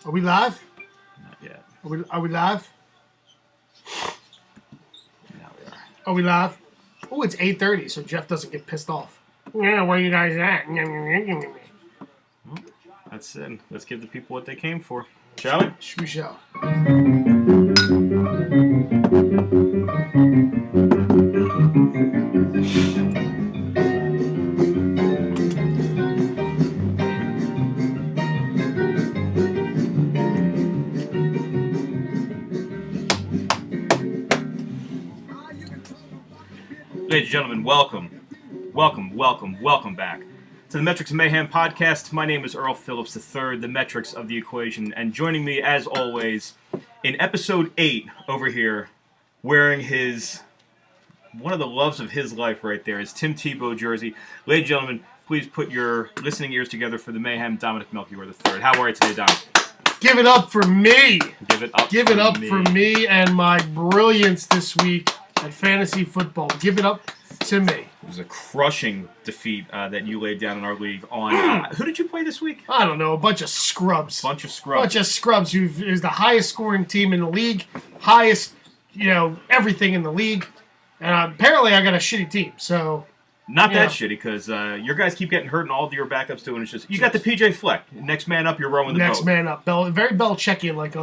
Are we live? Not yet. Are we live? Now we are. Are we live? Oh, it's 8:30, so Jeff doesn't get pissed off. Yeah, where you guys at? That's it. Let's give the people what they came for. Shall we? We shall. Ladies and gentlemen, welcome back to the Metrics of Mayhem podcast. My name is Earl Phillips III, the Metrics of the Equation, and joining me, as always, in episode 8 over here, wearing one of the loves of his life right there, is Tim Tebow jersey. Ladies and gentlemen, please put your listening ears together for the Mayhem, Dominic Melchior III. How are you today, Dom? Give it up for me. Give it up for me and my brilliance this week at fantasy football. Give it up to me. It was a crushing defeat that you laid down in our league on... who did you play this week? I don't know, a bunch of scrubs. Bunch of scrubs who is the highest scoring team in the league, highest, everything in the league. And apparently I got a shitty team, so... Not that shitty, because your guys keep getting hurt and all of your backups do, and it's just... You got the PJ Fleck. Next man up, you're rowing the boat. Next man up. Very Belichickian, like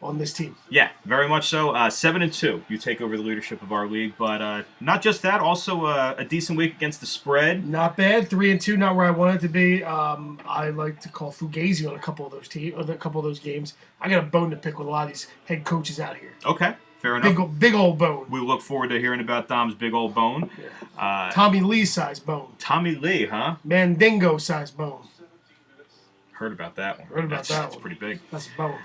on this team. Yeah, very much so. 7-2, you take over the leadership of our league, but not just that, also a decent week against the spread. Not bad. 3-2, not where I wanted to be. I like to call Fugazi on a couple of those games. I got a bone to pick with a lot of these head coaches out here. Okay, fair enough. Big old bone. We look forward to hearing about Dom's big old bone. Yeah. Tommy Lee size bone. Tommy Lee, huh? Mandingo size bone. Heard about that one. That's pretty big. That's a bone.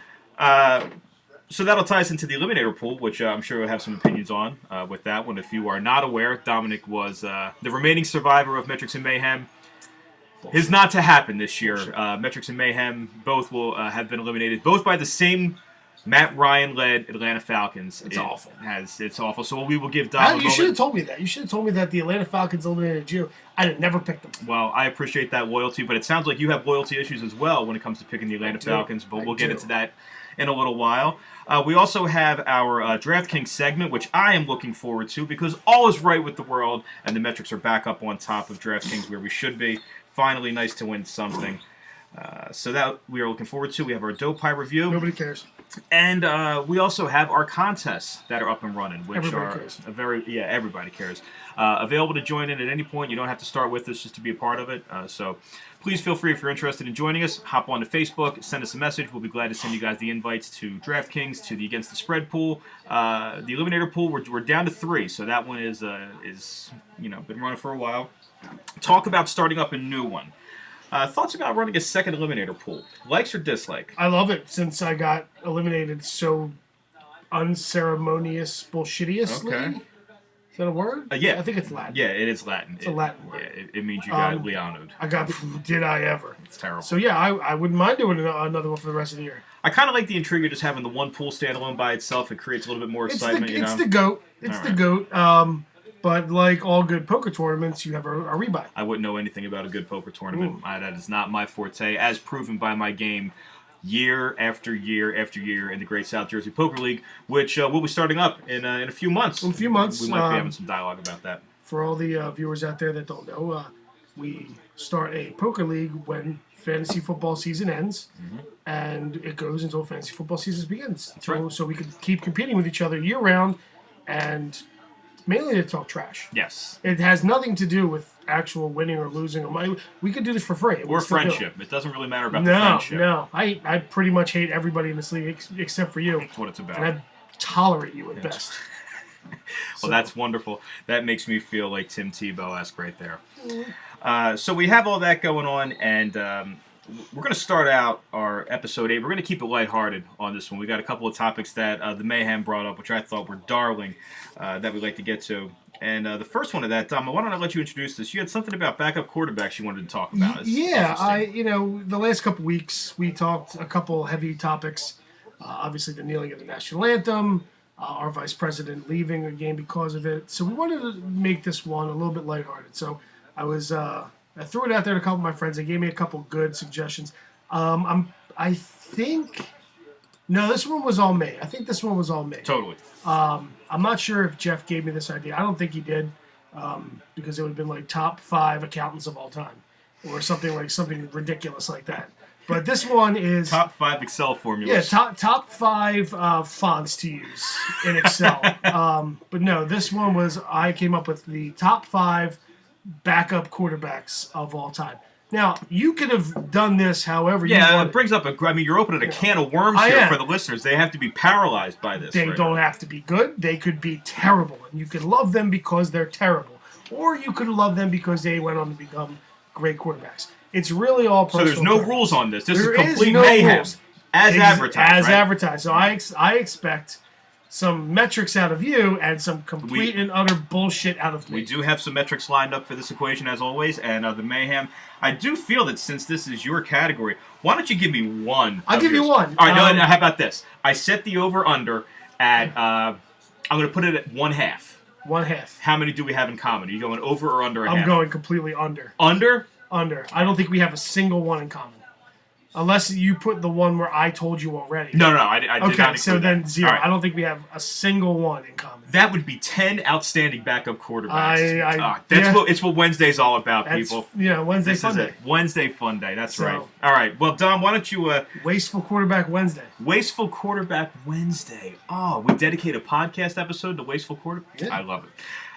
So that'll tie us into the eliminator pool, which I'm sure we'll have some opinions on with that one. If you are not aware, Dominic was the remaining survivor of Metrics and Mayhem. Is not to happen this year. Metrics and Mayhem both will have been eliminated, both by the same Matt Ryan-led Atlanta Falcons. It's awful. It's awful. So we will give Dom You should have told me that. You should have told me that the Atlanta Falcons eliminated you. I'd have never picked them. Well, I appreciate that loyalty, but it sounds like you have loyalty issues as well when it comes to picking the Atlanta Falcons, but we'll get into that in a little while. We also have our DraftKings segment, which I am looking forward to because all is right with the world, and the metrics are back up on top of DraftKings where we should be. Finally, nice to win something. So that we are looking forward to. We have our Dope Pie review. Nobody cares. And we also have our contests that are up and running, which everybody cares. Everybody cares. Available to join in at any point. You don't have to start with us just to be a part of it. So please feel free if you're interested in joining us. Hop on to Facebook, send us a message. We'll be glad to send you guys the invites to DraftKings, to the Against the Spread pool, the Eliminator pool. We're down to 3, so that one is been running for a while. Talk about starting up a new one. Thoughts about running a second eliminator pool? Likes or dislike? I love it since I got eliminated so unceremonious, bullshitiously. Okay. Is that a word? Yeah. I think it's Latin. Yeah, it is Latin. It's a Latin word. Yeah, it means you got Leono'd. Did I ever? It's terrible. So yeah, I wouldn't mind doing another one for the rest of the year. I kind of like the intrigue of just having the one pool standalone by itself. It creates a little bit more excitement. It's the GOAT. It's the GOAT. But like all good poker tournaments, you have a rebuy. I wouldn't know anything about a good poker tournament. That is not my forte, as proven by my game year after year after year in the Great South Jersey Poker League, which we'll be starting up in a few months. In a few months. We might be having some dialogue about that. For all the viewers out there that don't know, we start a poker league when fantasy football season ends, and it goes until fantasy football season begins. So we can keep competing with each other year-round, and mainly to talk trash. Yes. It has nothing to do with actual winning or losing or money. We could do this for free. Or friendship. It doesn't really matter about the friendship. No. I pretty much hate everybody in this league except for you. That's what it's about. And I tolerate you at best. Well, that's wonderful. That makes me feel like Tim Tebow-esque right there. So we have all that going on, and we're going to start out our episode 8. We're going to keep it lighthearted on this one. We got a couple of topics that the Mayhem brought up, which I thought were darling, that we'd like to get to. And the first one of that, Dom, why don't I let you introduce this? You had something about backup quarterbacks you wanted to talk about. The last couple weeks we talked a couple heavy topics. Obviously, the kneeling of the national anthem, our vice president leaving a game because of it. So we wanted to make this one a little bit lighthearted. So I threw it out there to a couple of my friends. They gave me a couple good suggestions. I'm I think no, this one was all me. I think this one was all me. Totally. I'm not sure if Jeff gave me this idea. I don't think he did, because it would have been like top 5 accountants of all time, or something ridiculous like that. But this one is top 5 Excel formulas. Yeah, top 5 fonts to use in Excel. But no, this one was I came up with the top 5 backup quarterbacks of all time. Now, you could have done this however you wanted. It brings up you're opening a can of worms here for the listeners. They have to be paralyzed by this. They don't have to be good. They could be terrible. And you could love them because they're terrible. Or you could love them because they went on to become great quarterbacks. It's really all personal. So there's no rules on this. This is complete no mayhem. Rules. As advertised, advertised. So I expect some metrics out of you and some complete and utter bullshit out of me. We do have some metrics lined up for this equation, as always, and the mayhem. I do feel that since this is your category, why don't you give me one? I'll give you one. All right, no, how about this? I set the over-under at, I'm going to put it at 1/2. 1/2. How many do we have in common? Are you going over or under a half? I'm going completely under. Under? Under. I don't think we have a single one in common. Unless you put the one where I told you already. No, I did not. Okay, so then that. 0. Right. I don't think we have a single one in common. That would be 10 outstanding backup quarterbacks. It's what Wednesday's all about, people. Yeah, Wednesday Fun Day. Wednesday Fun Day, that's right. All right, well, Dom, why don't you... Wasteful Quarterback Wednesday. Wasteful Quarterback Wednesday. Oh, we dedicate a podcast episode to Wasteful Quarterback? Yeah. I love it.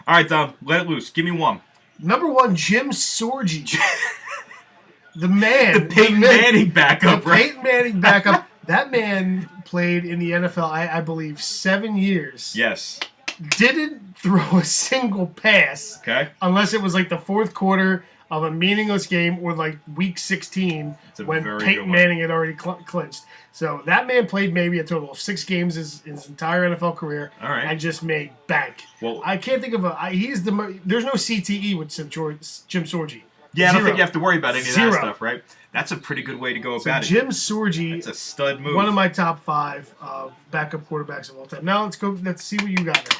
All right, Dom, let it loose. Give me one. Number 1, Jim Sorgi. The man. The Peyton Manning backup, right? Peyton Manning backup. That man played in the NFL, I believe, 7 years. Yes. Didn't throw a single pass. Okay. Unless it was like the fourth quarter of a meaningless game or like week 16 when Peyton Manning had already clinched. So that man played maybe a total of 6 games his entire NFL career. All right. And just made bank. Well, I can't think of there's no CTE with Jim Sorgi. Yeah, I don't think you have to worry about any of that stuff, right? That's a pretty good way to go about it. Jim Sorgi, that's a stud move. One of my top 5 backup quarterbacks of all time. Now let's see what you got there.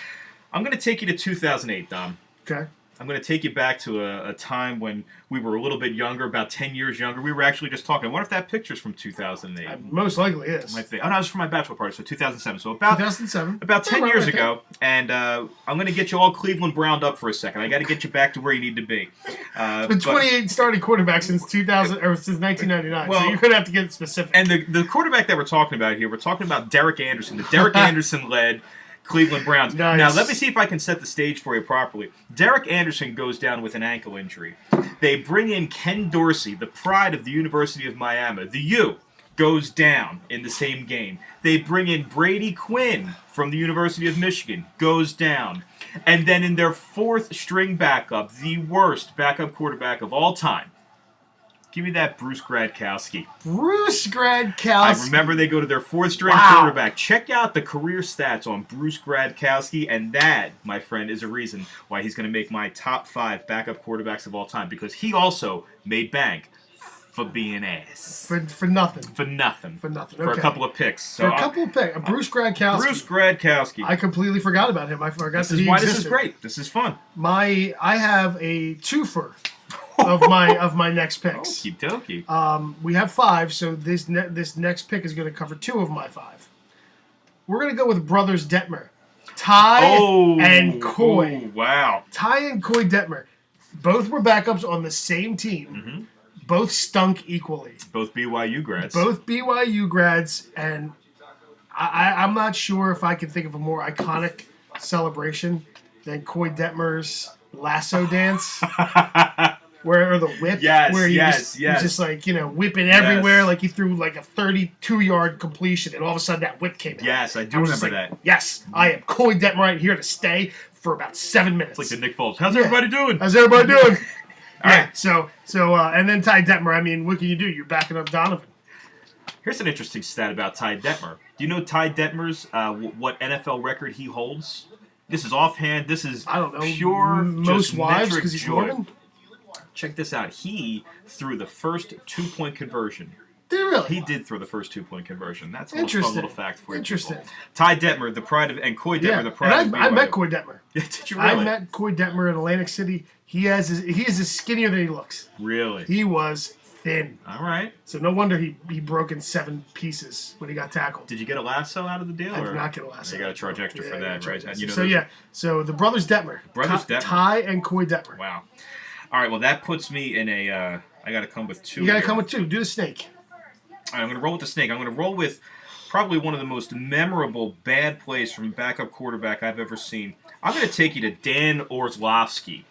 I'm going to take you to 2008, Dom. Okay. I'm going to take you back to a time when we were a little bit younger, about 10 years younger. We were actually just talking. I wonder if that picture's from 2008. Most likely is. It might be. Oh, no, it was from my bachelor party, so 2007. So about 2007. About 10 years ago. And I'm going to get you all Cleveland Browned up for a second. I got to get you back to where you need to be. Been 28 starting quarterbacks since 2000 or since 1999. Well, so you're going to have to get specific. And the quarterback that we're talking about here, we're talking about Derek Anderson. The Derek Anderson led Cleveland Browns. Nice. Now, let me see if I can set the stage for you properly. Derek Anderson goes down with an ankle injury. They bring in Ken Dorsey, the pride of the University of Miami. The U goes down in the same game. They bring in Brady Quinn from the University of Michigan, goes down. And then in their 4th string backup, the worst backup quarterback of all time, give me that Bruce Gradkowski. Bruce Gradkowski. I remember they go to their 4th string quarterback. Check out the career stats on Bruce Gradkowski, and that, my friend, is a reason why he's going to make my top 5 backup quarterbacks of all time, because he also made bank for being ass. For nothing. For nothing. For nothing. For a couple of picks. So for a couple of picks. Bruce Gradkowski. Bruce Gradkowski. I completely forgot about him. I forgot this is why existed. This is great. This is fun. I have a twofer of my next picks. Okie dokie. We have 5, so this next pick is going to cover 2 of my 5. We're going to go with brothers Detmer, Ty and Coy. Oh, wow. Ty and Coy Detmer, both were backups on the same team. Mm-hmm. Both stunk equally. Both BYU grads. Both BYU grads, and I'm not sure if I can think of a more iconic celebration than Coy Detmer's lasso dance. Or the whip, where he was just like, whipping everywhere, like he threw like a 32-yard completion, and all of a sudden that whip came out. Yes, I do remember that. Yes, I am Coy Detmer right here to stay for about 7 minutes. It's like the Nick Foles. How's everybody doing? How's everybody doing? All right. So, and then Ty Detmer, I mean, what can you do? You're backing up Donovan. Here's an interesting stat about Ty Detmer. Do you know Ty Detmer's, what NFL record he holds? This is offhand. This is pure most wives because he's Mormon? Check this out. He threw the first 2-point conversion. Did he really? He did throw the first 2-point conversion. That's a fun little fact for you. Interesting. People. Ty Detmer, the pride of, and Coy Detmer, the pride of BYU. I met Coy Detmer. Did you really? I met Coy Detmer in Atlantic City. He is as skinnier than he looks. Really? He was thin. All right. So no wonder he broke in 7 pieces when he got tackled. Did you get a lasso out of the deal? I did not get a lasso. You got to charge extra for that, right? And So the brothers Detmer. Detmer. Ty and Coy Detmer. Wow. All right, well, that puts me in a... I got to come with 2. You got to come with 2. Do the snake. All right, I'm going to roll with the snake. I'm going to roll with probably one of the most memorable bad plays from a backup quarterback I've ever seen. I'm going to take you to Dan Orlovsky.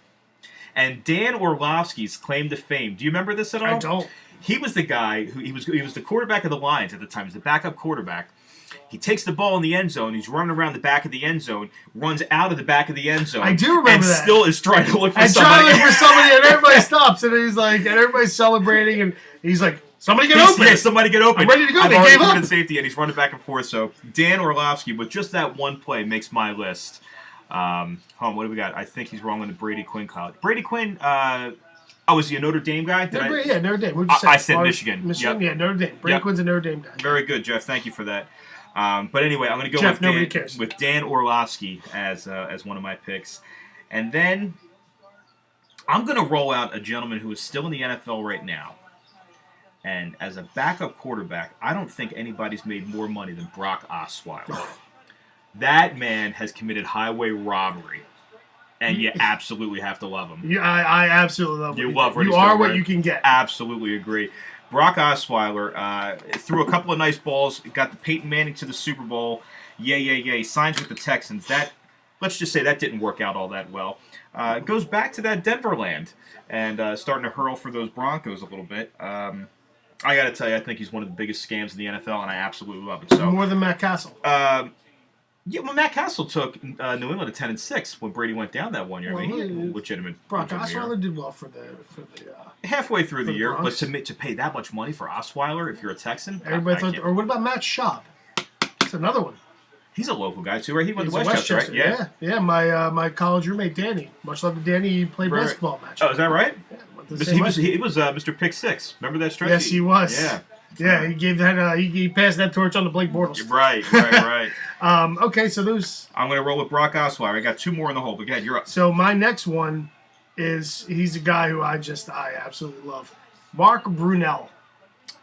And Dan Orlovsky's claim to fame. Do you remember this at all? I don't. He was the guy who he was the quarterback of the Lions at the time. He was the backup quarterback. He takes the ball in the end zone. He's running around the back of the end zone, runs out of the back of the end zone. I do remember and that. Still is trying to look for somebody. Trying to look for somebody, and everybody stops, and he's like, and everybody's celebrating, and he's like, somebody get open. Yeah, somebody get open. I'm ready to go. I've They already gave up. in safety, and he's running back and forth. So Dan Orlovsky, with just that one play, makes my list. What do we got? I think he's wrong on the Brady Quinn college. Brady Quinn. Was he a Notre Dame guy? Yeah, Notre Dame. What'd you say? I said Michigan. Michigan, yeah, Notre Dame. Brady Quinn's a Notre Dame guy. Very good, Jeff. Thank you for that. But anyway, I'm going to go with Dan Orlovsky as one of my picks. And then I'm going to roll out a gentleman who is still in the NFL right now. And as a backup quarterback, I don't think anybody's made more money than Brock Osweiler. That man has committed highway robbery. And you absolutely have to love him. Yeah, I absolutely love him. You love what you he's are doing, what right? you can get. Absolutely agree. Brock Osweiler threw a couple of nice balls, got the Peyton Manning to the Super Bowl. Yay. Signs with the Texans. Let's just say that didn't work out all that well. Goes back to that Denver land and starting to hurl for those Broncos a little bit. I got to tell you, I think he's one of the biggest scams in the NFL, and I absolutely love it. So more than Matt Castle. Matt Castle took New England to 10-6 when Brady went down that one year. I mean, he had a legitimate. Brock Osweiler did well for the halfway through the year, Bronx. but to pay that much money for Osweiler if you're a Texan, everybody thought. Or what about Matt Schaub? That's another one. He's a local guy too, right? He went to Westchester, right? Yeah. My college roommate Danny. Much love to Danny. He played basketball match. Oh, is that right? Yeah, he was Mr. Pick Six. Remember that stretch? Yes, he was. Yeah. Yeah, he gave that. He passed that torch on to Blake Bortles. Right. Okay, so those. I'm going to roll with Brock Osweiler. I got 2 more in the hole, but go ahead, you're up. So my next one he's a guy who I absolutely love, Mark Brunell.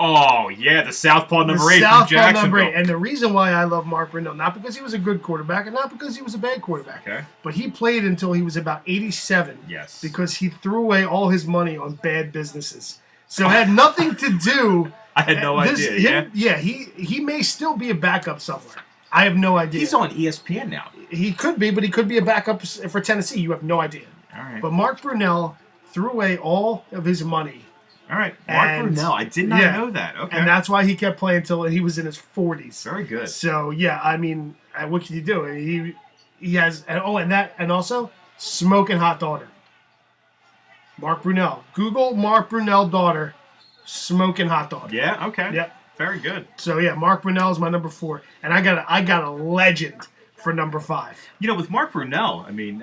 Oh yeah, the Southpaw number 8 from Southpaw Jacksonville. number 8, and the reason why I love Mark Brunell, not because he was a good quarterback, and not because he was a bad quarterback, but he played until he was about 87. Yes. Because he threw away all his money on bad businesses, so it had nothing to do. I had no idea. He may still be a backup somewhere. I have no idea. He's on ESPN now. He could be, but he could be a backup for Tennessee. You have no idea. All right. But Mark Brunell threw away all of his money. All right. Mark Brunell. I did not know that. Okay. And that's why he kept playing until he was in his 40s. Very good. So, yeah, I mean, what can you do? He has, and also, smoking hot daughter. Mark Brunell. Google Mark Brunell daughter, smoking hot daughter. Yeah, okay. Yep. Very good. So, yeah, Mark Brunell is my number 4. And I got a legend for number 5. You know, with Mark Brunell, I mean,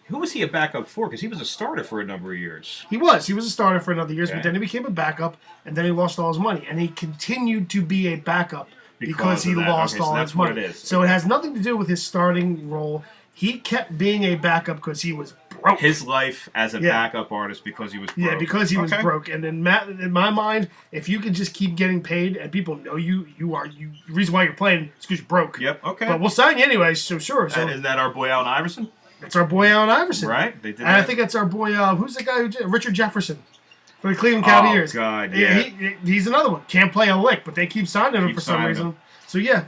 who was he a backup for? Because he was a starter for a number of years. He was a starter for another years, Okay. but then he became a backup, and then he lost all his money. And he continued to be a backup because he lost all his money. It is. So it has nothing to do with his starting role. He kept being a backup because he was broke. His life as a backup artist because he was broke. Yeah, because he was broke. And in my mind, if you could just keep getting paid and people know the reason why you're playing is because you're broke. Yep, okay. But we'll sign you anyway, so sure. So Isn't that our boy Allen Iverson? that's our boy Allen Iverson. Right? They did And I think that's our boy, who's the guy who did Richard Jefferson for the Cleveland Cavaliers. Oh, God, yeah. He's another one. Can't play a lick, but they keep signing him for some reason. So, yeah.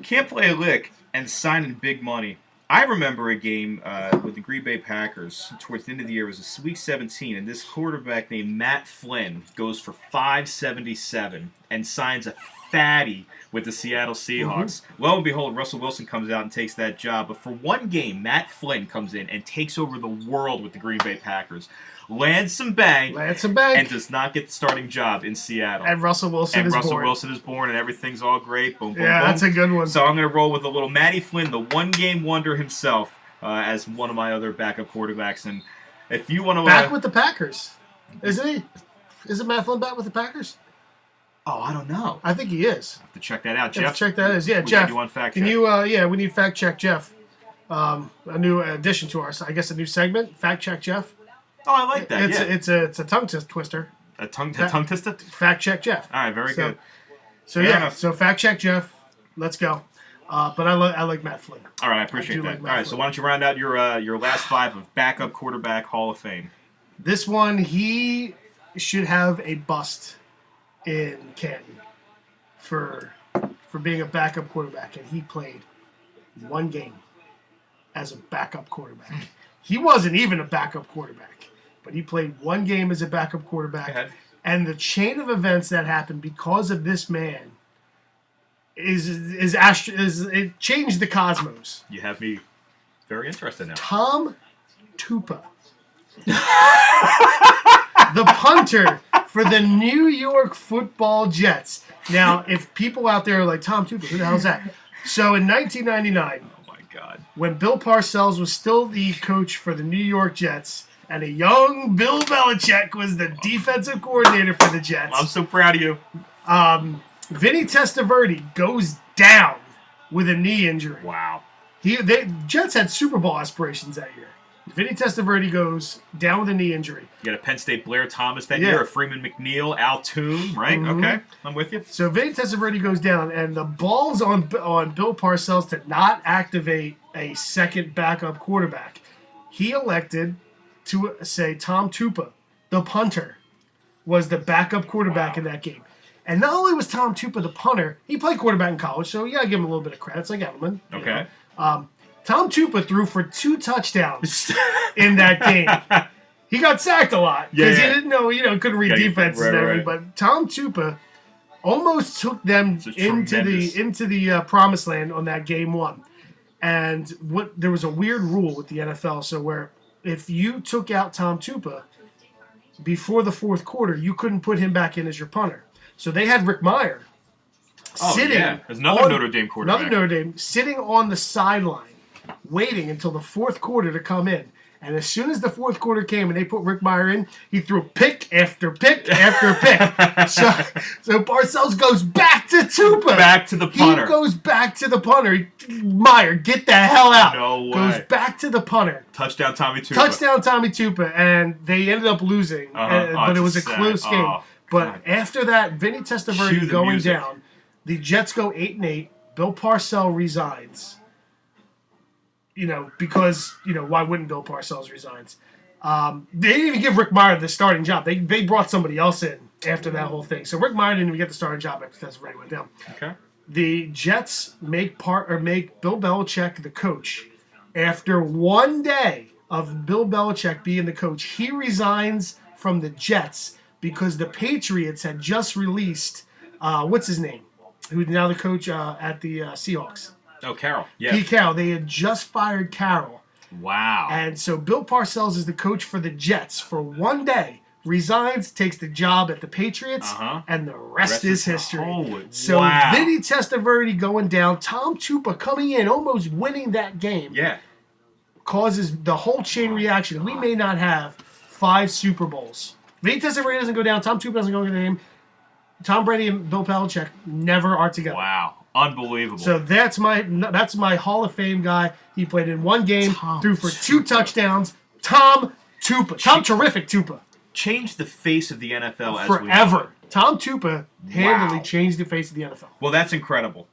Can't play a lick and signing big money. I remember a game with the Green Bay Packers towards the end of the year. It was Week 17, and this quarterback named Matt Flynn goes for $577 and signs a fatty with the Seattle Seahawks. Lo and behold, Russell Wilson comes out and takes that job. But for one game, Matt Flynn comes in and takes over the world with the Green Bay Packers. Lands some bang. And does not get the starting job in Seattle. And Russell Wilson is born. Wilson is born, and everything's all great. Boom, boom, yeah, boom. that's a good one. So I'm going to roll with a little Matty Flynn, the one-game wonder himself, as one of my other backup quarterbacks. And if you want to... back with the Packers. Isn't he? Isn't Matt Flynn back with the Packers? Oh, I don't know. I think he is. Have to check that out, Jeff. Check that out. Yeah, we Jeff. Do one fact can check. you? We need fact check Jeff. A new addition to our, I guess, a new segment. Fact check Jeff. Oh, I like that. It's a tongue twister. A tongue twister? Fact check Jeff. All right, very good. So Fair yeah, enough. so fact check Jeff. Let's go. But I like Matt Flynn. All right, I appreciate that. like Matt All right, so Flynn. why don't you round out your last 5 of backup quarterback Hall of Fame? This one, he should have a bust in Canton for being a backup quarterback, and he played one game as a backup quarterback. He wasn't even a backup quarterback, but he played one game as a backup quarterback. Go ahead. And the chain of events that happened because of this man it changed the cosmos. You have me very interested now. Tom Tupa, the punter for the New York Football Jets. Now, if people out there are like, Tom Tupa, who the hell is that? So in 1999, Oh my God. when Bill Parcells was still the coach for the New York Jets, and a young Bill Belichick was the defensive coordinator for the Jets, I'm so proud of you. Vinny Testaverde goes down with a knee injury. Wow. Jets had Super Bowl aspirations that year. Vinny Testaverde goes down with a knee injury. You got a Penn State Blair Thomas that Yeah. year, a Freeman McNeil, Al Toon, right? Mhm. Okay, I'm with you. So Vinny Testaverde goes down, and the ball's on Bill Parcells to not activate a second backup quarterback. He elected to say Tom Tupa, the punter, was the backup quarterback in that game. And not only was Tom Tupa the punter, he played quarterback in college, so you got to give him a little bit of credit. It's like Edelman. you Okay. know. Tom Tupa threw for 2 touchdowns in that game. He got sacked a lot because Yeah. he didn't know, couldn't read Yeah, defenses right, and everything. right. But Tom Tupa almost took them It's into tremendous. the promised land on that game 1. And there was a weird rule with the NFL, so where if you took out Tom Tupa before the 4th quarter, you couldn't put him back in as your punter. So they had Rick Meyer sitting. Yeah. There's another Notre Dame quarterback. Another Notre Dame sitting on the sideline, waiting until the 4th quarter to come in. And as soon as the 4th quarter came and they put Rick Meyer in, he threw pick after pick after pick. So Parcells goes back to Tupa. Back to the punter. He goes back to the punter. Meyer, get the hell out. No way. Goes back to the punter. Touchdown Tommy Tupa. Touchdown Tommy Tupa, and they ended up losing. Uh-huh. But it was a It's sad. close game. Oh, But God. after that, Vinny Cue Testaverde the going music. down, the Jets go 8-8. Bill Parcells resigns. Because why wouldn't Bill Parcells resigns? They didn't even give Rick Meyer the starting job. They brought somebody else in after that whole thing. So Rick Meyer didn't even get the starting job after Testaverde went down. Okay. The Jets make Bill Belichick the coach. After one day of Bill Belichick being the coach, he resigns from the Jets because the Patriots had just released what's his name, who's now the coach at the Seahawks. Oh, Carroll. Yeah. Pete Carroll. They had just fired Carroll, Wow. and so Bill Parcells is the coach for the Jets for one day. Resigns, takes the job at the Patriots, and the rest is history. So wow. Vinny Testaverde going down, Tom Tupa coming in, almost winning that game, Yeah. causes the whole chain reaction. We may not have 5 Super Bowls. Vinny Testaverde doesn't go down, Tom Tupa doesn't go into the game. Tom Brady and Bill Belichick never are together. Wow. Unbelievable. So that's my Hall of Fame guy. He played in one game, Tom threw for 2 Tupa. touchdowns. Tom Tupa. Tom Terrific Tupa. Changed the face of the NFL as we know Forever. it. Tom Tupa handily Wow. changed the face of the NFL. Well, that's incredible.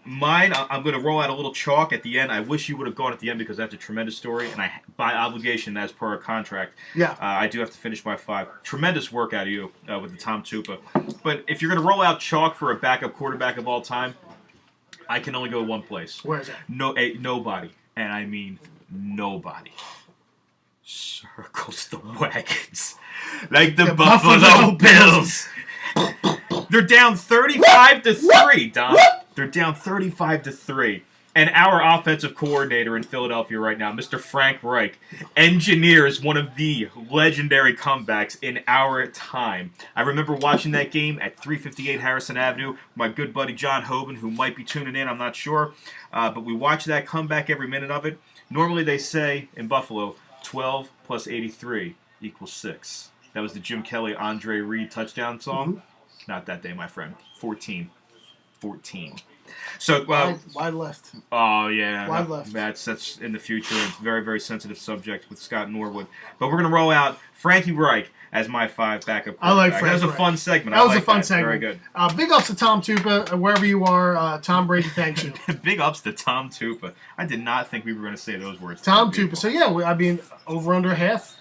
Mine, I'm going to roll out a little chalk at the end. I wish you would have gone at the end because that's a tremendous story, and by obligation, as per our contract, Yeah. I do have to finish my 5. Tremendous work out of you with the Tom Tupa. But if you're going to roll out chalk for a backup quarterback of all time, I can only go one place. Where is that? Nobody, and I mean nobody, circles the wagons like the Buffalo Bills. They're down 35-3, Don. They're down 35-3. And our offensive coordinator in Philadelphia right now, Mr. Frank Reich, engineers one of the legendary comebacks in our time. I remember watching that game at 358 Harrison Avenue. My good buddy John Hoban, who might be tuning in, I'm not sure. But we watched that comeback every minute of it. Normally they say in Buffalo, 12 plus 83 equals 6. That was the Jim Kelly, Andre Reed touchdown song. Not that day, my friend. 14. So, wide left. Oh yeah, Wide left. That's in the future. It's a very, very sensitive subject with Scott Norwood. But we're gonna roll out Frankie Reich as my 5 backup. I like Frankie. That was a Reich. fun segment. That was a fun segment. Very good. Big ups to Tom Tupa, wherever you are. Tom Brady, thanks you. Big ups to Tom Tupa. I did not think we were gonna say those words. Tom Tupa. So yeah, I mean, over under half.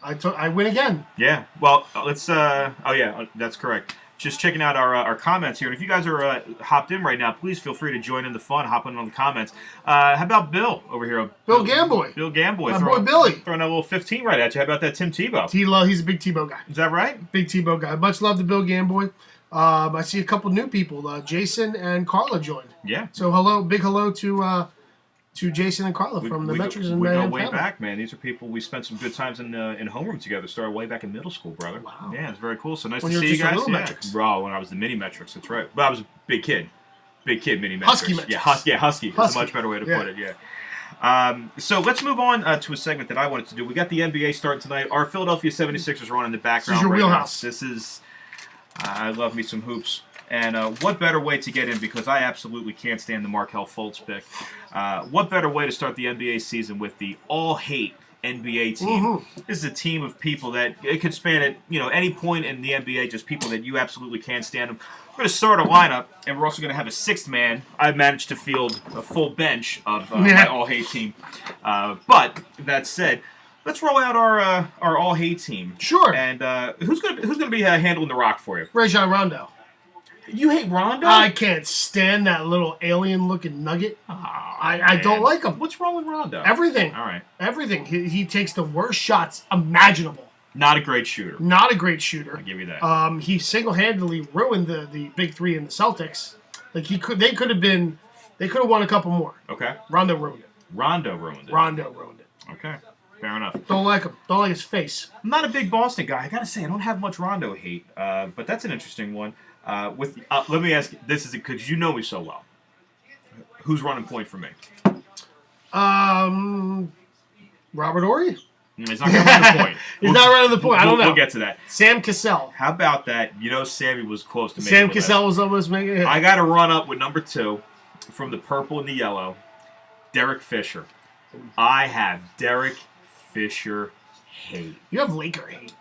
I win again. Yeah. Well, let's. That's correct. Just checking out our comments here. And if you guys are hopped in right now, please feel free to join in the fun, hop in on the comments. How about Bill over here? Bill Gamboy. Bill Gamboy. My boy Billy. Throwing that little 15 right at you. How about that Tim Tebow? He's a big Tebow guy. Is that right? Big Tebow guy. Much love to Bill Gamboy. I see a couple new people. Jason and Carla joined. Yeah. So big hello to Jason and Carla from the Metrics and Mayhem We go way family. back, man. These are people we spent some good times in homeroom together. Started way back in middle school, brother. Wow. Yeah, it's very cool. So nice When to you were see you just a guys. little Yeah. Metrics. Bro, when I was the mini Metrics, that's right. But I was a big kid. Mini Metrics. Husky Metrics. Yeah, Husky. That's a Husky. much better way to put it, yeah. So let's move on to a segment that I wanted to do. We got the NBA starting tonight. Our Philadelphia 76ers are on in the background. This is your right now. wheelhouse. This is, I love me some hoops. And what better way to get in, because I absolutely can't stand the Markelle Fultz pick. What better way to start the NBA season with the all-hate NBA team? Mm-hmm. This is a team of people that it could span at any point in the NBA, just people that you absolutely can't stand them. We're going to start a lineup, and we're also going to have a sixth man. I've managed to field a full bench of my all-hate team. But that said, let's roll out our all-hate team. Sure. And who's going to be handling the rock for you? Rajon Rondo. You hate Rondo? I can't stand that little alien-looking nugget. I don't like him. What's wrong with Rondo? Everything. All right. Everything. He takes the worst shots imaginable. Not a great shooter. Not a great shooter. I'll give you that. He single-handedly ruined the big three in the Celtics. Like they could have won a couple more. Okay. Rondo ruined it. Rondo ruined it. Okay. Fair enough. Don't like him. Don't like his face. I'm not a big Boston guy. I gotta say, I don't have much Rondo hate. But that's an interesting one. Let me ask you, this is because you know me so well. Who's running point for me? Robert Horry? He's not going to run the point. He's not running the point. I don't know. We'll get to that. Sam Cassell. How about that? Sammy was close to making Sam the Cassell list. was almost making it. I got to run up with number 2 from the purple and the yellow, Derek Fisher. I have Derek Fisher hate. You have Laker hate.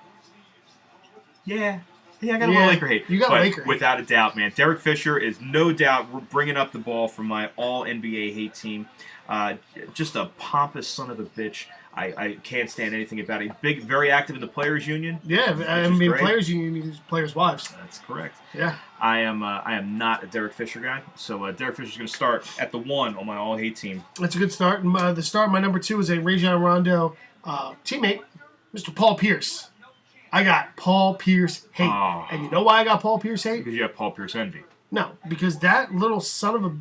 Yeah, I got a little Laker hate. You got Laker hate. Without a doubt, man. Derek Fisher is no doubt bringing up the ball for my all-NBA hate team. Just a pompous son of a bitch. I can't stand anything about it. Big, very active in the Players Union. Yeah, I mean, Players Union means players' wives. That's correct. Yeah. I am not a Derek Fisher guy. So Derek Fisher's going to start at the 1 on my all-hate team. That's a good start. The start, my number 2 is a Rajon Rondo teammate, Mr. Paul Pierce. I got Paul Pierce hate. Oh. And you know why I got Paul Pierce hate? Because you have Paul Pierce envy. No, because that little son of a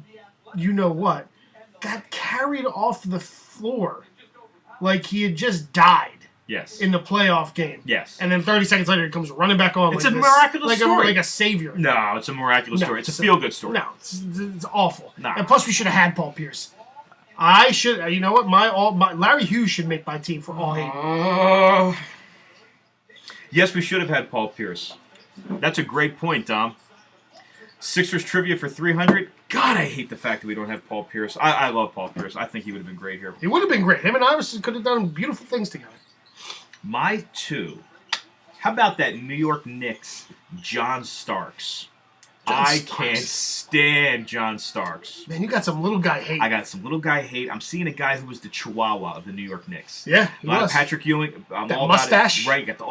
you-know-what got carried off the floor like he had just died. Yes. In the playoff game. Yes. And then 30 seconds later, he comes running back on. It's like a miraculous story. Like a savior. No, it's a miraculous story. It's a feel-good story. No, it's awful. No. And plus, we should have had Paul Pierce. I should. You know what? My Larry Hughes should make my team for all hate. Yes, we should have had Paul Pierce. That's a great point, Dom. Sixers trivia for 300. God, I hate the fact that we don't have Paul Pierce. I love Paul Pierce. I think he would have been great here. He would have been great. Him and Iverson could have done beautiful things together. My 2. How about that New York Knicks, John Starks? I can't stand John Starks. Man, you got some little guy hate. I got some little guy hate. I'm seeing a guy who was the Chihuahua of the New York Knicks. Yeah, he was. Patrick Ewing. I'm that all mustache. About it. Right, got the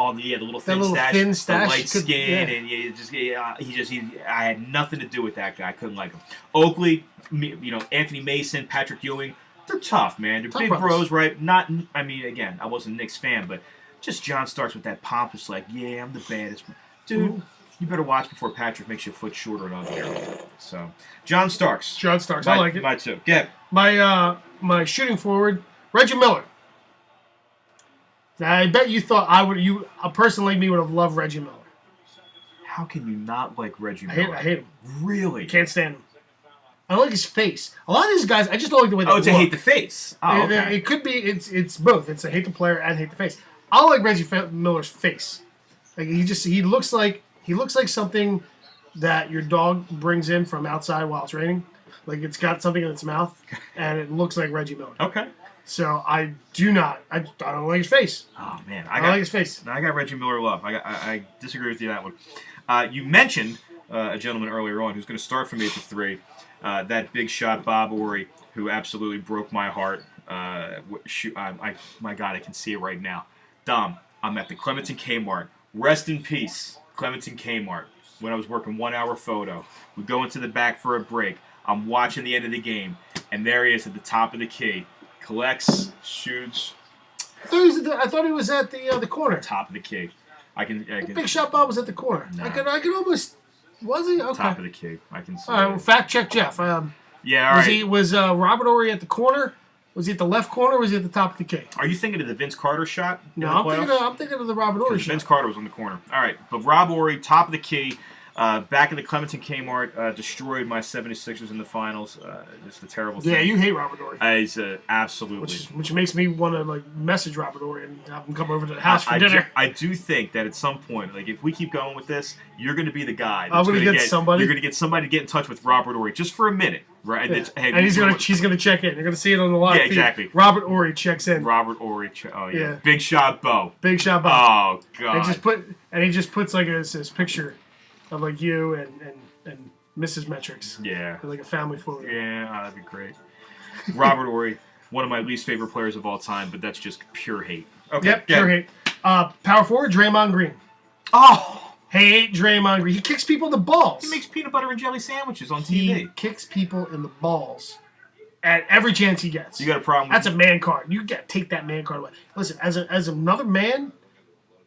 little thin stash, the light skin, and I had nothing to do with that guy. I couldn't like him. Oakley, Anthony Mason, Patrick Ewing. They're tough, man. They're tough big brothers. bros, right? Again, I wasn't a Knicks fan, but just John Starks with that pompous, I'm the baddest. Dude. Mm-hmm. You better watch before Patrick makes your foot shorter and uglier. So, John Starks. I like it. My 2. Get my shooting forward, Reggie Miller. I bet you thought a person like me would have loved Reggie Miller. How can you not like Reggie Miller? I hate him. Really? Can't stand him. I like his face. A lot of these guys, I just don't like the way they look. Oh, it's a hate the face. Oh, okay. It could be. It's both. It's a hate the player and hate the face. I like Reggie Miller's face. Like he looks like something that your dog brings in from outside while it's raining. like it's got something in its mouth, and it looks like Reggie Miller. Okay. So I don't like his face. Oh man, I don't like his face. I got Reggie Miller love. I disagree with you on that one. You mentioned a gentleman earlier on who's going to start for me at the 3. That big shot Bob Orry, who absolutely broke my heart. My God, I can see it right now. Dom, I'm at the Clementon Kmart. Rest in peace, Clementon Kmart. When I was working 1 Hour Photo, we go into the back for a break. I'm watching the end of the game, and there he is at the top of the key. Collects, shoots. I thought he was at the corner. Top of the key. I can. Big shot Bob was at the corner. No. I could almost. Was he? Okay. Top of the key. I can see. All right, well, fact check Jeff. Yeah, all right. Was Robert Ory at the corner? Was he at the left corner or was he at the top of the key? Are you thinking of the Vince Carter shot? No, I'm thinking of the Robert Ory shot. Vince Carter was on the corner. All right, but Rob Ory, top of the key, back in the Clementon Kmart, destroyed my 76ers in the finals. Just a terrible thing. Yeah, you hate Robert Ory. He's absolutely. Which makes me want to message Robert Ory and have him come over to the house for dinner. I do think that at some point, if we keep going with this, you're going to be the guy. I'm going to get somebody. You're going to get somebody to get in touch with Robert Ory just for a minute, right? Yeah. And she's going to check in. You're going to see it on the live feed. Exactly. Robert Ory checks in. Robert Ory. Oh yeah. Big shot Bo. Big shot Bo. Oh God. He just puts like his picture of like you and Mrs. Metrics. Yeah. Like a family photo. Yeah, that'd be great. Robert Ory, one of my least favorite players of all time, but that's just pure hate. Okay. Yep, pure hate. Power forward, Draymond Green. Oh! Hate Draymond Green. He kicks people in the balls. He makes peanut butter and jelly sandwiches on TV. He kicks people in the balls at every chance he gets. You got a problem with That's a man card. You got to take that man card away. Listen, as another man,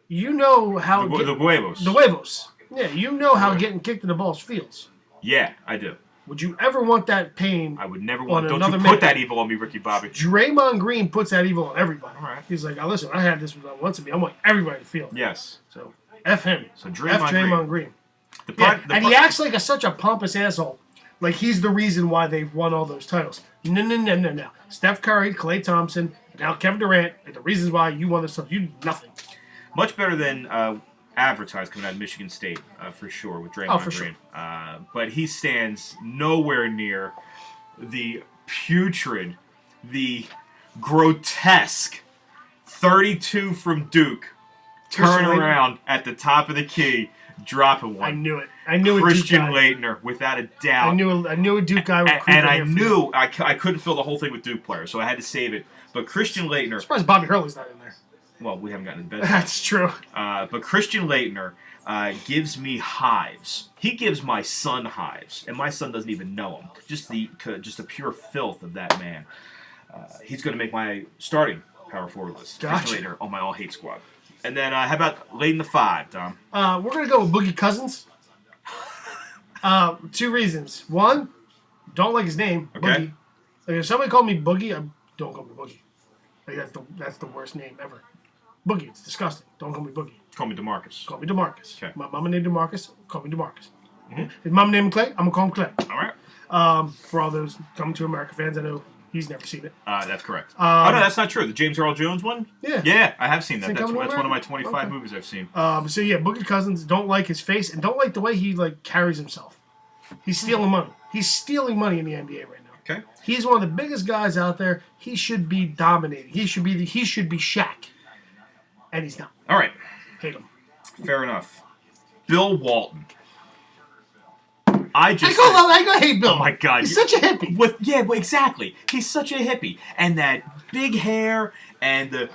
you know how... The huevos. The huevos. Yeah, you know how getting kicked in the balls feels. Yeah, I do. Would you ever want that pain? I would never want. Don't you man? put that evil on me, Ricky Bobby. Draymond Green puts that evil on everybody. All right. He's like, listen, I had this once in me. I want everybody to feel it. Yes. So F him. So Draymond Green. And he acts like such a pompous asshole. Like he's the reason why they've won all those titles. No. Steph Curry, Klay Thompson, now Kevin Durant are the reasons why you won this stuff. You did nothing. Much better than advertised coming out of Michigan State, for sure, with Draymond Green. Sure. But he stands nowhere near the putrid, the grotesque 32 from Duke turn around at the top of the key, dropping one. I knew it. I knew it. Christian Laettner, without a doubt. I knew a Duke guy would and I knew I couldn't fill the whole thing with Duke players, so I had to save it. But Christian Laettner... I'm surprised Bobby Hurley's not in there. Well, we haven't gotten to bed. That's true. But Christian Laettner gives me hives. He gives my son hives, and my son doesn't even know him. Just the pure filth of that man. He's going to make my starting power forward list. Gotcha. Christian Laettner on my all hate squad. And then how about late in the 5, Dom? We're going to go with Boogie Cousins. 2 reasons. One, don't like his name, Okay. Boogie. Like if somebody called me Boogie, don't call me Boogie. Like that's the worst name ever. Boogie, it's disgusting. Don't call me Boogie. Call me DeMarcus. Call me DeMarcus. Okay. My mama named DeMarcus. Call me DeMarcus. Mm-hmm. His mama named him Clay. I'm gonna call him Clay. All right. For all those Coming to America fans, I know he's never seen it. That's correct. Oh no, that's not true. The James Earl Jones one. Yeah. Yeah, I have seen that. That's Coming to one of my America? 25 movies I've seen. So yeah, Boogie Cousins, don't like his face and don't like the way he like carries himself. He's stealing money. He's stealing money in the NBA right now. Okay. He's one of the biggest guys out there. He should be dominating. He should be Shaq. And he's not. All right. Hate him. Fair enough. Bill Walton. I hate Bill. Oh my God. He's such a hippie. Exactly. He's such a hippie. And that big hair and the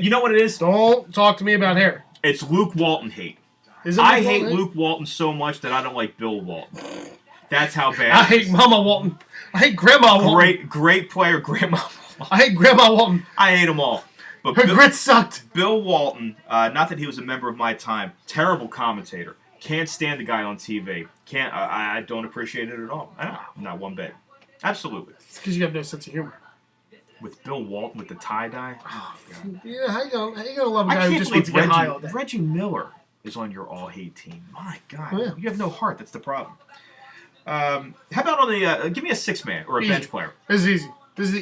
you know what it is? Don't talk to me about hair. It's Luke Walton hate. I hate Luke Walton so much that I don't like Bill Walton. That's how bad. I hate Mama Walton. I hate Grandma Walton. Great player, Grandma Walton. I hate Grandma Walton. I hate them all. But Her grits sucked. Bill Walton, not that he was a member of my time, terrible commentator. Can't stand the guy on TV. I don't appreciate it at all. Not one bit. Absolutely. It's because you have no sense of humor. With Bill Walton with the tie-dye? Oh, God. Yeah, how you gonna love a guy who just wants to get high all day? Reggie Miller is on your all-hate team. My God. Oh, yeah. You have no heart. That's the problem. How about on the... give me a 6-man or a bench player. This is easy. This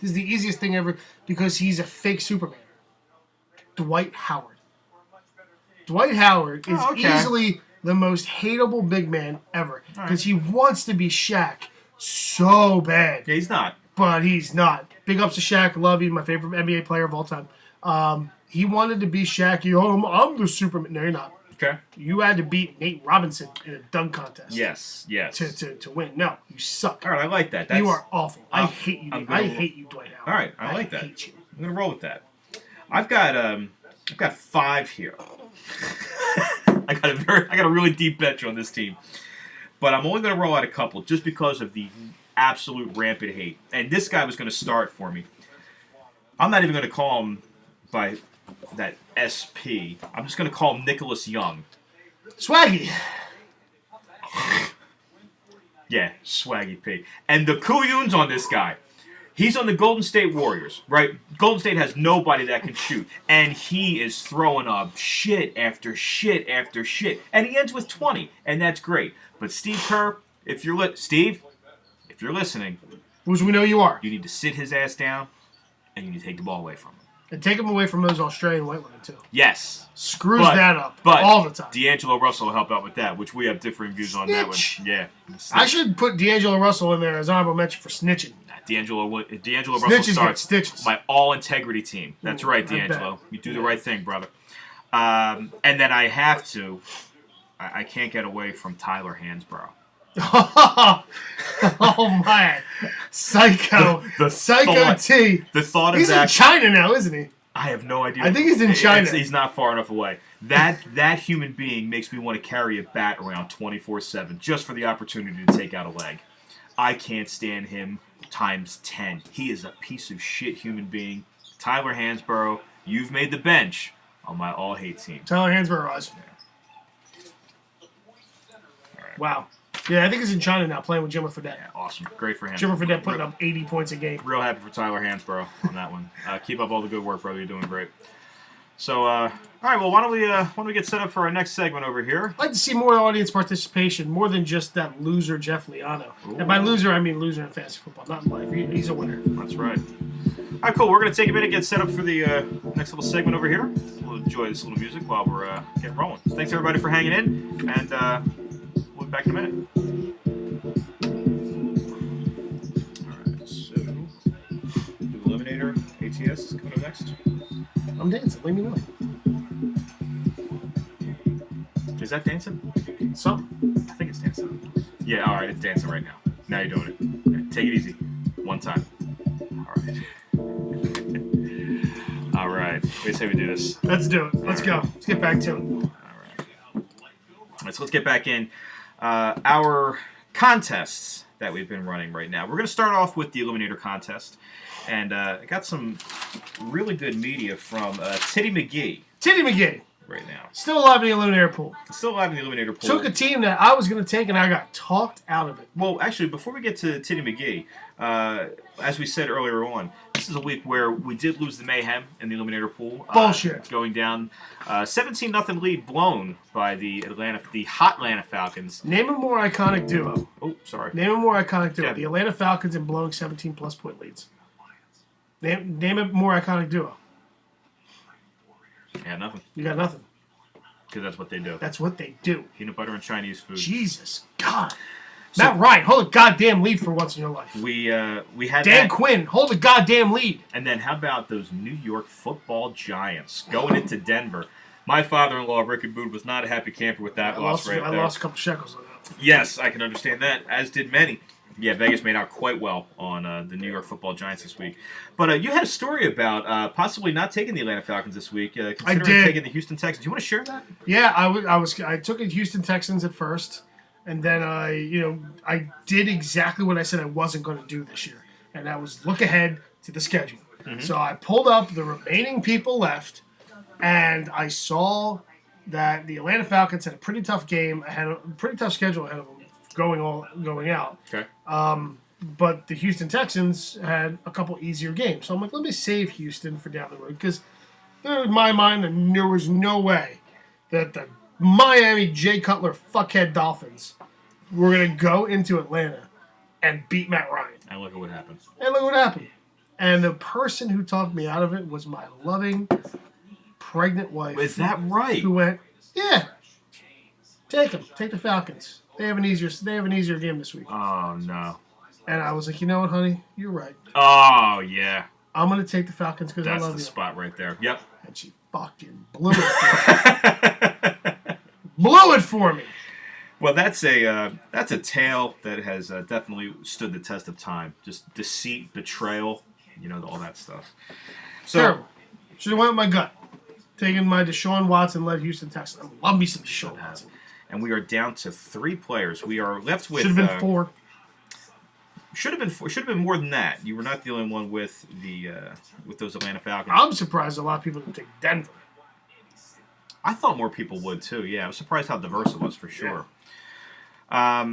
is the easiest thing ever because he's a fake Superman. Dwight Howard. Dwight Howard is easily the most hateable big man ever. All right. Because he wants to be Shaq so bad. Yeah, he's not. But he's not. Big ups to Shaq. Love you. My favorite NBA player of all time. He wanted to be Shaq. I'm the Superman. No, you're not. Okay. You had to beat Nate Robinson in a dunk contest. Yes. To win. No, you suck. All right, I like that. You are awful. I hate you. I hate you, Dwight Howard. All right, I like that. I hate you. I'm gonna roll with that. I've got 5 here. I got a really deep bench on this team, but I'm only gonna roll out a couple just because of the absolute rampant hate. And this guy was gonna start for me. I'm not even gonna call him by that SP. I'm just gonna call him Nicholas Young. Swaggy. Yeah, Swaggy P. And the Kuyuns on this guy. He's on the Golden State Warriors, right? Golden State has nobody that can shoot. And he is throwing up shit after shit after shit. And he ends with 20, and that's great. But Steve Kerr, if you're listening, Which we know you are. you need to sit his ass down, and you need to take the ball away from him. And take him away from those Australian white women, too. Yes. Screws that up but all the time. D'Angelo Russell will help out with that, which we have differing views on that one. Snitch. Yeah. I should put D'Angelo Russell in there as honorable mention for snitching. D'Angelo Russell Snitches starts get stitches. my all-integrity team. That's right, D'Angelo. You do the right thing, brother. And then I have to. I can't get away from Tyler Hansbrough. Oh, man. Psycho. The Psycho thought- T. The thought He's of in that. China now, isn't he? I have no idea. I think he's in China. He's not far enough away. That human being makes me want to carry a bat around 24/7 just for the opportunity to take out a leg. I can't stand him times 10. He is a piece of shit human being. Tyler Hansbrough, you've made the bench on my all-hate team. Tyler Hansbrough was. Right. Wow. Yeah, I think he's in China now playing with Jimmer Fredette. Yeah, awesome. Great for him. Jimmer Fredette putting up 80 points a game. Real happy for Tyler Hansbrough on that one. Keep up all the good work, brother. You're doing great. So, all right. Well, why don't we get set up for our next segment over here? I'd like to see more audience participation, more than just that loser Jeff Liano. Ooh. And by loser, I mean loser in fantasy football, not in life. He's a winner. That's right. All right, cool. We're going to take a minute and get set up for the next little segment over here. We'll enjoy this little music while we're getting rolling. So thanks, everybody, for hanging in, and we'll be back in a minute. All right, so the Eliminator ATS is coming up next. I'm dancing. Leave me know. Is that dancing? Something. I think it's dancing. Yeah, all right, it's dancing right now. Now you're doing it. Yeah, take it easy. One time. All right. All right. What do you say we do this? Let's do it. Let's go. Let's get back to it. All right. So let's get back in our contests that we've been running right now. We're going to start off with the Eliminator contest. And I got some really good media from Titty McGee Titty McGee. right now. Still alive in the Eliminator pool. Still alive in the Eliminator pool. Took a team that I was going to take, and I got talked out of it. Well, actually, before we get to Titty McGee, as we said earlier on, this is a week where we did lose the Mayhem in the Eliminator pool. Bullshit. Going down 17-0 lead blown by the hot Atlanta Falcons. Name a more iconic duo. Oh, sorry. Name a more iconic duo. Yeah. The Atlanta Falcons and blowing 17-plus point leads. Name a more iconic duo. Yeah, nothing. You got nothing. Because that's what they do. That's what they do. Peanut butter and Chinese food. Jesus. God. So- Matt Ryan, hold a goddamn lead for once in your life. We had Dan that. Quinn, hold a goddamn lead. And then how about those New York football Giants going into Denver? My father-in-law, Rick and Boone, was not a happy camper with that loss right I there. lost a couple shekels on that. Yes, I can understand that, as did many. Yeah, Vegas made out quite well on the New York football Giants this week. But you had a story about possibly not taking the Atlanta Falcons this week, considering did. taking the Houston Texans. Do you want to share that? Yeah, I took the Houston Texans at first, and then I did exactly what I said I wasn't going to do this year, and that was look ahead to the schedule. Mm-hmm. So I pulled up the remaining people left, and I saw that the Atlanta Falcons had a pretty tough schedule ahead of them going out. Okay. But the Houston Texans had a couple easier games. So I'm like, let me save Houston for down the road. Because in my mind, there was no way that the Miami Jay Cutler fuckhead Dolphins were going to go into Atlanta and beat Matt Ryan. And look at what happened. And look what happened. And the person who talked me out of it was my loving, pregnant wife. Is that right? Who went, yeah. Take them. Take the Falcons. They have an easier game this week. Oh, no. And I was like, you know what, honey? You're right. Oh, yeah. I'm going to take the Falcons because I love you. That's the spot right there. Yep. And she fucking blew it for me. Blew it for me. Well, that's a tale that has definitely stood the test of time. Just deceit, betrayal, all that stuff. So, terrible. Should have went with my gut. Taking my Deshaun Watson led Houston Texans. I love me some Deshaun Watson. And we are down to 3 players. We are left with... Should have been 4. Should have been more than that. You were not the only one with those Atlanta Falcons. I'm surprised a lot of people didn't take Denver. I thought more people would too. Yeah, I was surprised how diverse it was for sure. Yeah.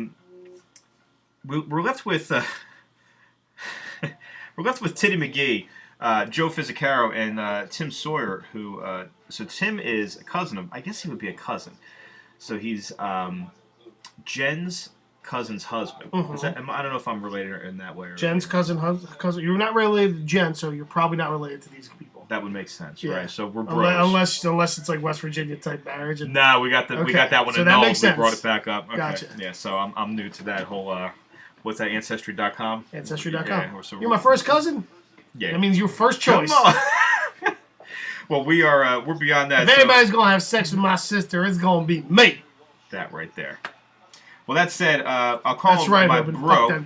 We're left with Titty McGee, Joe Fizzicaro, and Tim Sawyer. Who so Tim is a cousin of. I guess he would be a cousin. So he's Jen's cousin's husband. Mm-hmm. I don't know if I'm related in that way. Jen's cousin. You're not related to Jen, so you're probably not related to these people. That would make sense, right? So we're bros. Unless it's like West Virginia type marriage. No, we got that one. So that makes sense. We brought it back up. Okay. Gotcha. Yeah, so I'm new to that whole. What's that? Ancestry.com. Ancestry.com. Yeah, so you're my first cousin. Yeah, that means your first choice. Well, we're beyond that. If anybody's gonna have sex with my sister, it's gonna be me. That right there. Well, that said, I'll call That's him right, my Ruben. bro.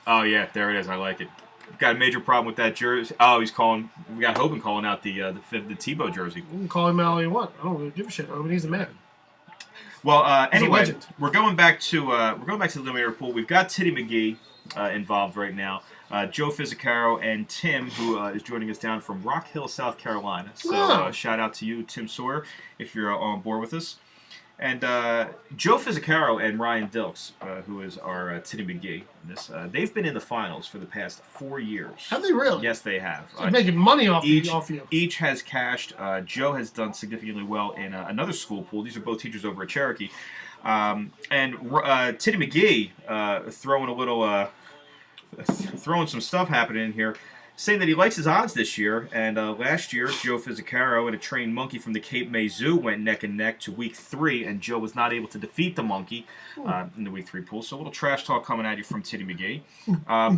Oh yeah, there it is. I like it. Got a major problem with that jersey. Oh, he's calling. We got Hoban calling out the Tebow jersey. You can call him all you want. I don't really give a shit. Hoban, he's a man. Well, he's anyway, we're going back to the eliminator pool. We've got Titty McGee involved right now. Joe Fizzicaro and Tim, who is joining us down from Rock Hill, South Carolina. So shout out to you, Tim Sawyer, if you're on board with us. And Joe Fizzicaro and Ryan Dilks, who is our Titty McGee, they've been in the finals for the past 4 years. Have they really? Yes, they have. They're making money off you. Each has cashed. Joe has done significantly well in another school pool. These are both teachers over at Cherokee. And Titty McGee throwing a little... throwing some stuff happening in here, saying that he likes his odds this year. And last year, Joe Fizzicaro and a trained monkey from the Cape May Zoo went neck and neck to Week 3, and Joe was not able to defeat the monkey in the Week 3 pool. So a little trash talk coming at you from Titty McGee.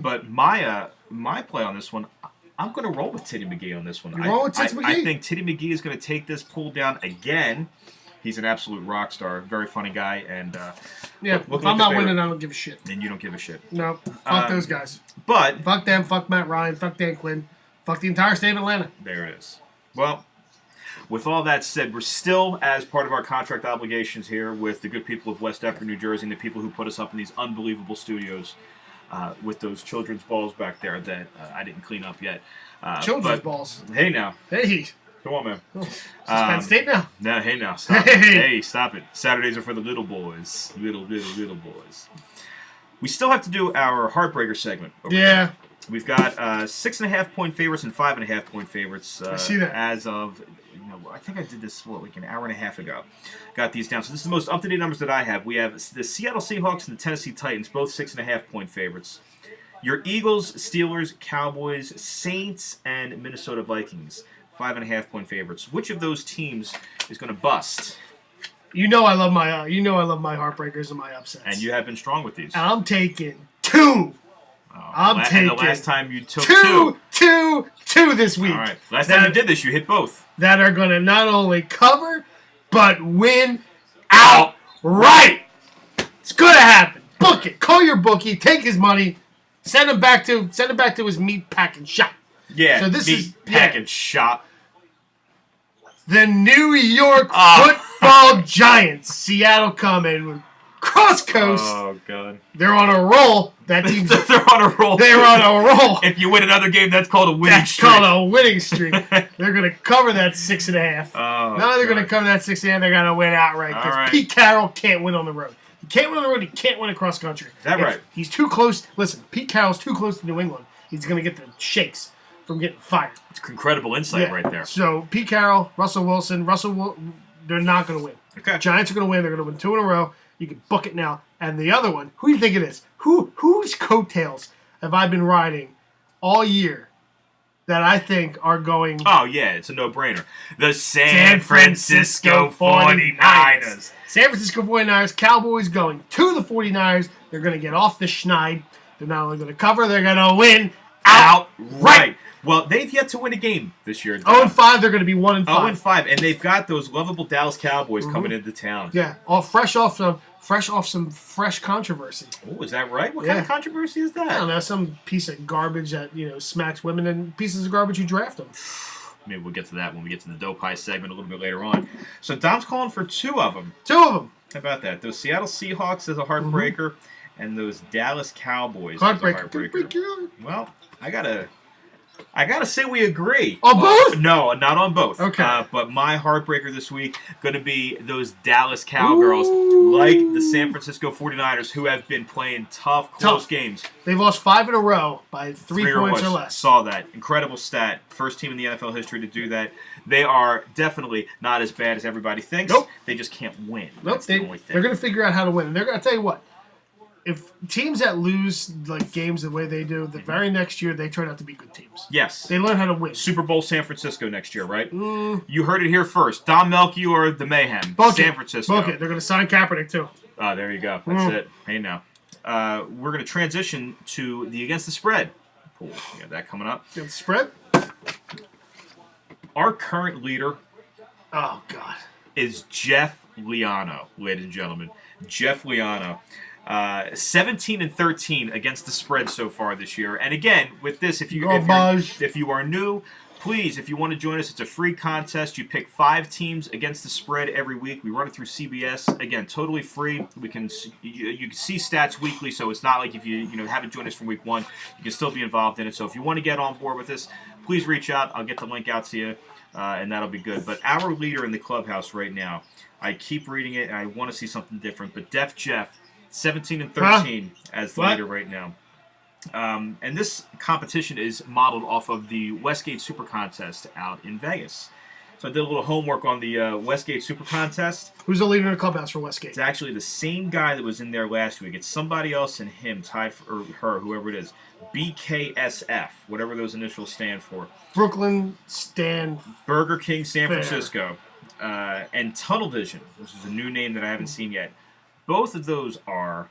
But my play on this one, I'm going to roll with Titty McGee on this one. I think Titty McGee is going to take this pool down again. He's an absolute rock star, very funny guy, and if I'm not winning, I don't give a shit. Then you don't give a shit. No, fuck those guys. But fuck them, fuck Matt Ryan, fuck Dan Quinn, fuck the entire state of Atlanta. There it is. Well, with all that said, we're still, as part of our contract obligations here, with the good people of West Deptford, New Jersey, and the people who put us up in these unbelievable studios with those children's balls back there that I didn't clean up yet. Children's balls. Hey now. Hey. Come on, man. Penn State now. No, hey now. Stop it. Hey, stop it. Saturdays are for the little boys. Little boys. We still have to do our Heartbreaker segment. Yeah. We've got 6.5 point favorites and 5.5 point favorites. I see that. As of, I think I did this, like an hour and a half ago. Got these down. So this is the most up-to-date numbers that I have. We have the Seattle Seahawks and the Tennessee Titans, both 6.5 point favorites. Your Eagles, Steelers, Cowboys, Saints, and Minnesota Vikings, 5.5 point favorites. Which of those teams is going to bust? I love my heartbreakers and my upsets. And you have been strong with these. I'm taking 2. I'm taking the last time you took 2 this week. All right. Last time you did this, you hit both. That are going to not only cover, but win outright. It's going to happen. Book it. Call your bookie. Take his money. Send him back to his meat packing shop. Yeah. So this is packing shop. The New York Football Giants. Seattle coming cross coast. Oh god. They're on a roll. That team's They're on a roll. They're on a roll. If you win another game, that's called a winning streak. That's called a winning streak. They're gonna cover that 6.5. Oh, they're gonna cover that 6.5. They're gonna win outright because Pete Carroll can't win on the road. He can't win on the road. He can't win across country. Is that right? He's too close. Listen, Pete Carroll's too close to New England. He's gonna get the shakes from getting fired. It's incredible insight right there. So Pete Carroll, Russell Wilson, they're not going to win. Okay. Giants are going to win. They're going to win 2 in a row. You can book it now. And the other one, who do you think it is? Whose coattails have I been riding all year that I think are going. Oh, yeah, it's a no-brainer. The San Francisco 49ers. San Francisco 49ers, Cowboys going to the 49ers. They're going to get off the schneid. They're not only going to cover, they're going to win outright. Well, they've yet to win a game this year. 0-5, they're going to be 1-5. 0-5, and they've got those lovable Dallas Cowboys coming into town. Yeah, all fresh off some fresh controversy. Oh, is that right? What kind of controversy is that? I don't know, some piece of garbage that smacks women, and pieces of garbage you draft them. Maybe we'll get to that when we get to the Dope Pie segment a little bit later on. So Dom's calling for 2 of them. 2 of them. How about that? Those Seattle Seahawks as a heartbreaker, and those Dallas Cowboys Heartbreaker. as a heartbreaker. Well, I gotta say we agree. On both? No, not on both. Okay. But my heartbreaker this week going to be those Dallas Cowgirls, like the San Francisco 49ers, who have been playing close games. They've lost 5 in a row by 3 points or less. Saw that. Incredible stat. First team in the NFL history to do that. They are definitely not as bad as everybody thinks. Nope. They just can't win. Nope. That's the only thing. They're going to figure out how to win. And they're going to tell you what. If teams that lose games the way they do, the very next year they turn out to be good teams. Yes. They learn how to win. Super Bowl San Francisco next year, right? You heard it here first. Dom Melchior, the Mayhem. San Francisco. Book it. They're going to sign Kaepernick, too. Oh, there you go. That's it. Hey, now. We're going to transition to the Against the Spread pool. We got that coming up. Against the spread? Our current leader Oh, God. is Jeff Liano, ladies and gentlemen. Jeff Liano. 17-13 against the spread so far this year. And again, with this, if you are new, please, if you want to join us, it's a free contest. You pick 5 teams against the spread every week. We run it through CBS. Again, totally free. You can see stats weekly, so it's not like if you haven't joined us from week 1, you can still be involved in it. So if you want to get on board with this, please reach out. I'll get the link out to you, and that'll be good. But our leader in the clubhouse right now, I keep reading it, and I want to see something different. But Def Jeff, 17-13 as the leader right now. And this competition is modeled off of the Westgate Super Contest out in Vegas. So I did a little homework on the Westgate Super Contest. Who's the leader in the clubhouse for Westgate? It's actually the same guy that was in there last week. It's somebody else and him, tied for, or her, whoever it is. BKSF, whatever those initials stand for. Brooklyn, Stan, Burger King, San Francisco. And Tunnel Vision, which is a new name that I haven't seen yet. Both of those are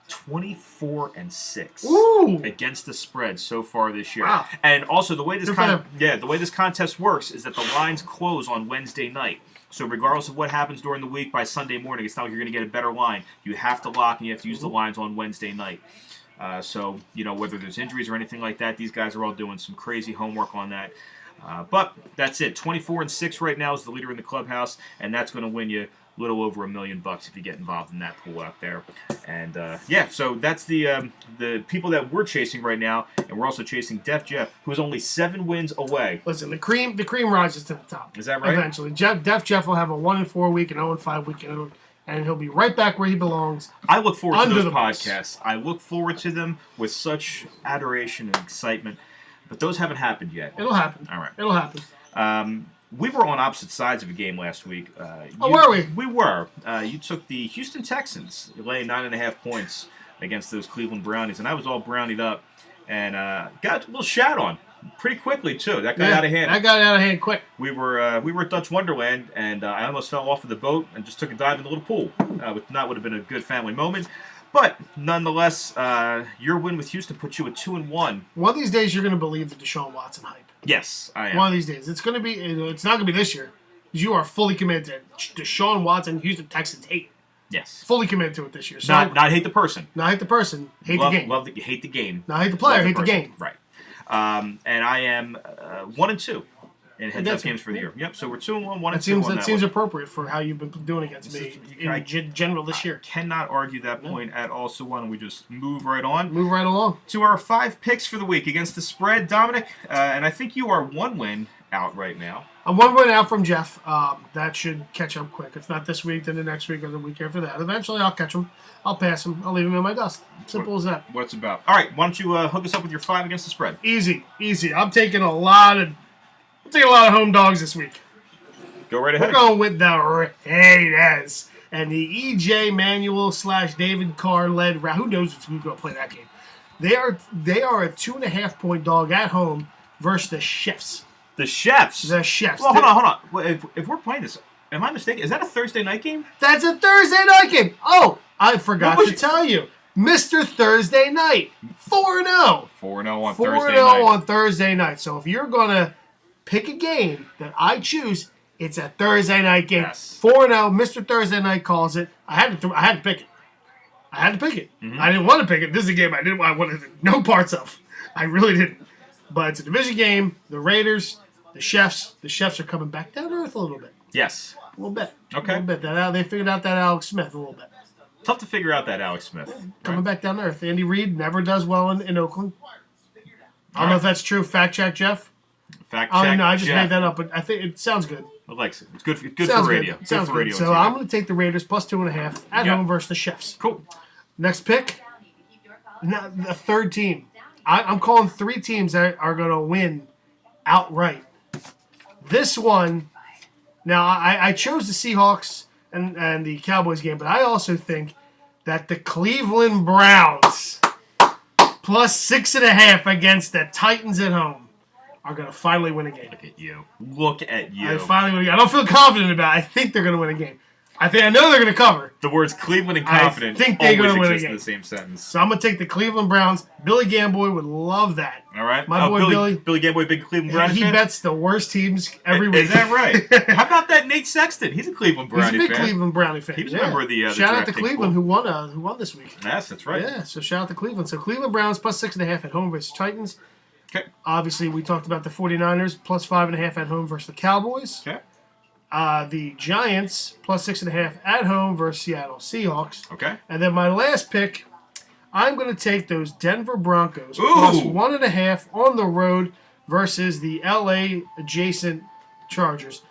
24-6 against the spread so far this year. Wow. And also the way this contest works is that the lines close on Wednesday night. So regardless of what happens during the week, by Sunday morning, it's not like you're going to get a better line. You have to lock and you have to use the lines on Wednesday night. So whether there's injuries or anything like that, these guys are all doing some crazy homework on that. But that's it. 24-6 right now is the leader in the clubhouse, and that's going to win you a little over $1 million if you get involved in that pool out there. And so that's the people that we're chasing right now, and we're also chasing Def Jeff, who is only 7 wins away. Listen, the cream rises to the top. Is that right? Eventually, Def Jeff will have a 1-4 week and 0-5 week, and he'll be right back where he belongs. I look forward to those podcasts. I look forward to them with such adoration and excitement. But those haven't happened yet. It'll happen. All right. It'll happen. We were on opposite sides of a game last week. Were we? We were. You took the Houston Texans, laying 9.5 points against those Cleveland Brownies, and I was all brownied up and got a little shat on pretty quickly too. That got out of hand. That got out of hand quick. We were at Dutch Wonderland, and I almost fell off of the boat and just took a dive in the little pool. Which would have been a good family moment. But nonetheless, your win with Houston put you at 2-1. One of these days, you're going to believe the Deshaun Watson hype. Yes, I am. One of these days, it's going to be. It's not going to be this year. You are fully committed to Deshaun Watson. Houston Texans hate. Yes, fully committed to it this year. So not hate the person. Not hate the person. Hate the game. Hate the game. Not hate the player. Hate the game. Right. And I am 1-2. In heads-up games for the year. Yep, so we're 2-1, 1-2 That seems appropriate for how you've been doing against me in general this year. Cannot argue that point at all, so why don't we just move right on? Move right along. To our 5 picks for the week against the spread. Dominic, and I think you are 1 win out right now. I'm 1 win out from Jeff. That should catch up quick. If not this week, then the next week or the week after that. Eventually, I'll catch him. I'll pass him. I'll leave him in my dust. Simple as that. What it's about. All right, why don't you hook us up with your 5 against the spread? Easy. I'm taking a lot of home dogs this week. Go right ahead. We're going with the Raiders and the E.J. Manuel / David Carr led. Who knows who's going to play that game? They are a 2.5 point dog at home versus the Chefs. The Chefs? The Chefs. Well, hold on. Well, if we're playing this, am I mistaken? Is that a Thursday night game? That's a Thursday night game. Oh, I forgot to tell you. Mr. Thursday Night. 4-0. 4-0 on 4-0 Thursday night. on Thursday night. So if you're going to pick a game that I choose, it's a Thursday night game. Yes. 4-0. Mr. Thursday Night calls it. I had to pick it. I didn't want to pick it. This is a game I wanted no parts of. I really didn't. But it's a division game. The Raiders, the Chefs are coming back down to earth a little bit. Yes. A little bit. Okay. A little bit. They figured out that Alex Smith a little bit. Tough to figure out that Alex Smith. Coming back down to earth. Andy Reid never does well in Oakland. I don't know if that's true. Fact check, Jeff. Fact check. I just Jeff. made that up, but I think it sounds good. Alexa, it's good. Good Sounds for radio. Good. Sounds good for radio. So I'm going to take the Raiders plus 2.5 at home versus the Chefs. Cool. Next pick. Now, the third team. I'm calling 3 teams that are going to win outright. This one. Now I chose the Seahawks and the Cowboys game, but I also think that the Cleveland Browns plus 6.5 against the Titans at home are going to finally win a game. Look at you. Look at you. I finally win a game. I don't feel confident about it. I think they're going to win a game. I know they're going to cover. The words Cleveland and confident I think they're always gonna win a exist in game. the same sentence. So I'm going to take the Cleveland Browns. Billy Gamboy would love that. All right. My boy Billy. Billy Gamboy, big Cleveland Browns He fan? bets the worst teams every week. Is that right? How about that Nate Sexton? He's a Cleveland He's a Brownie big fan. Cleveland Brownie fan. He was a member of the shout out to DraftKings Cleveland pool. who won this week. Yes, that's right. Yeah, so shout out to Cleveland. So Cleveland Browns plus 6.5 at home versus Titans. Okay. Obviously, we talked about the 49ers plus 5.5 at home versus the Cowboys. Okay. The Giants plus 6.5 at home versus Seattle Seahawks. Okay. And then my last pick, I'm going to take those Denver Broncos Ooh. plus 1.5 on the road versus the LA adjacent Chargers.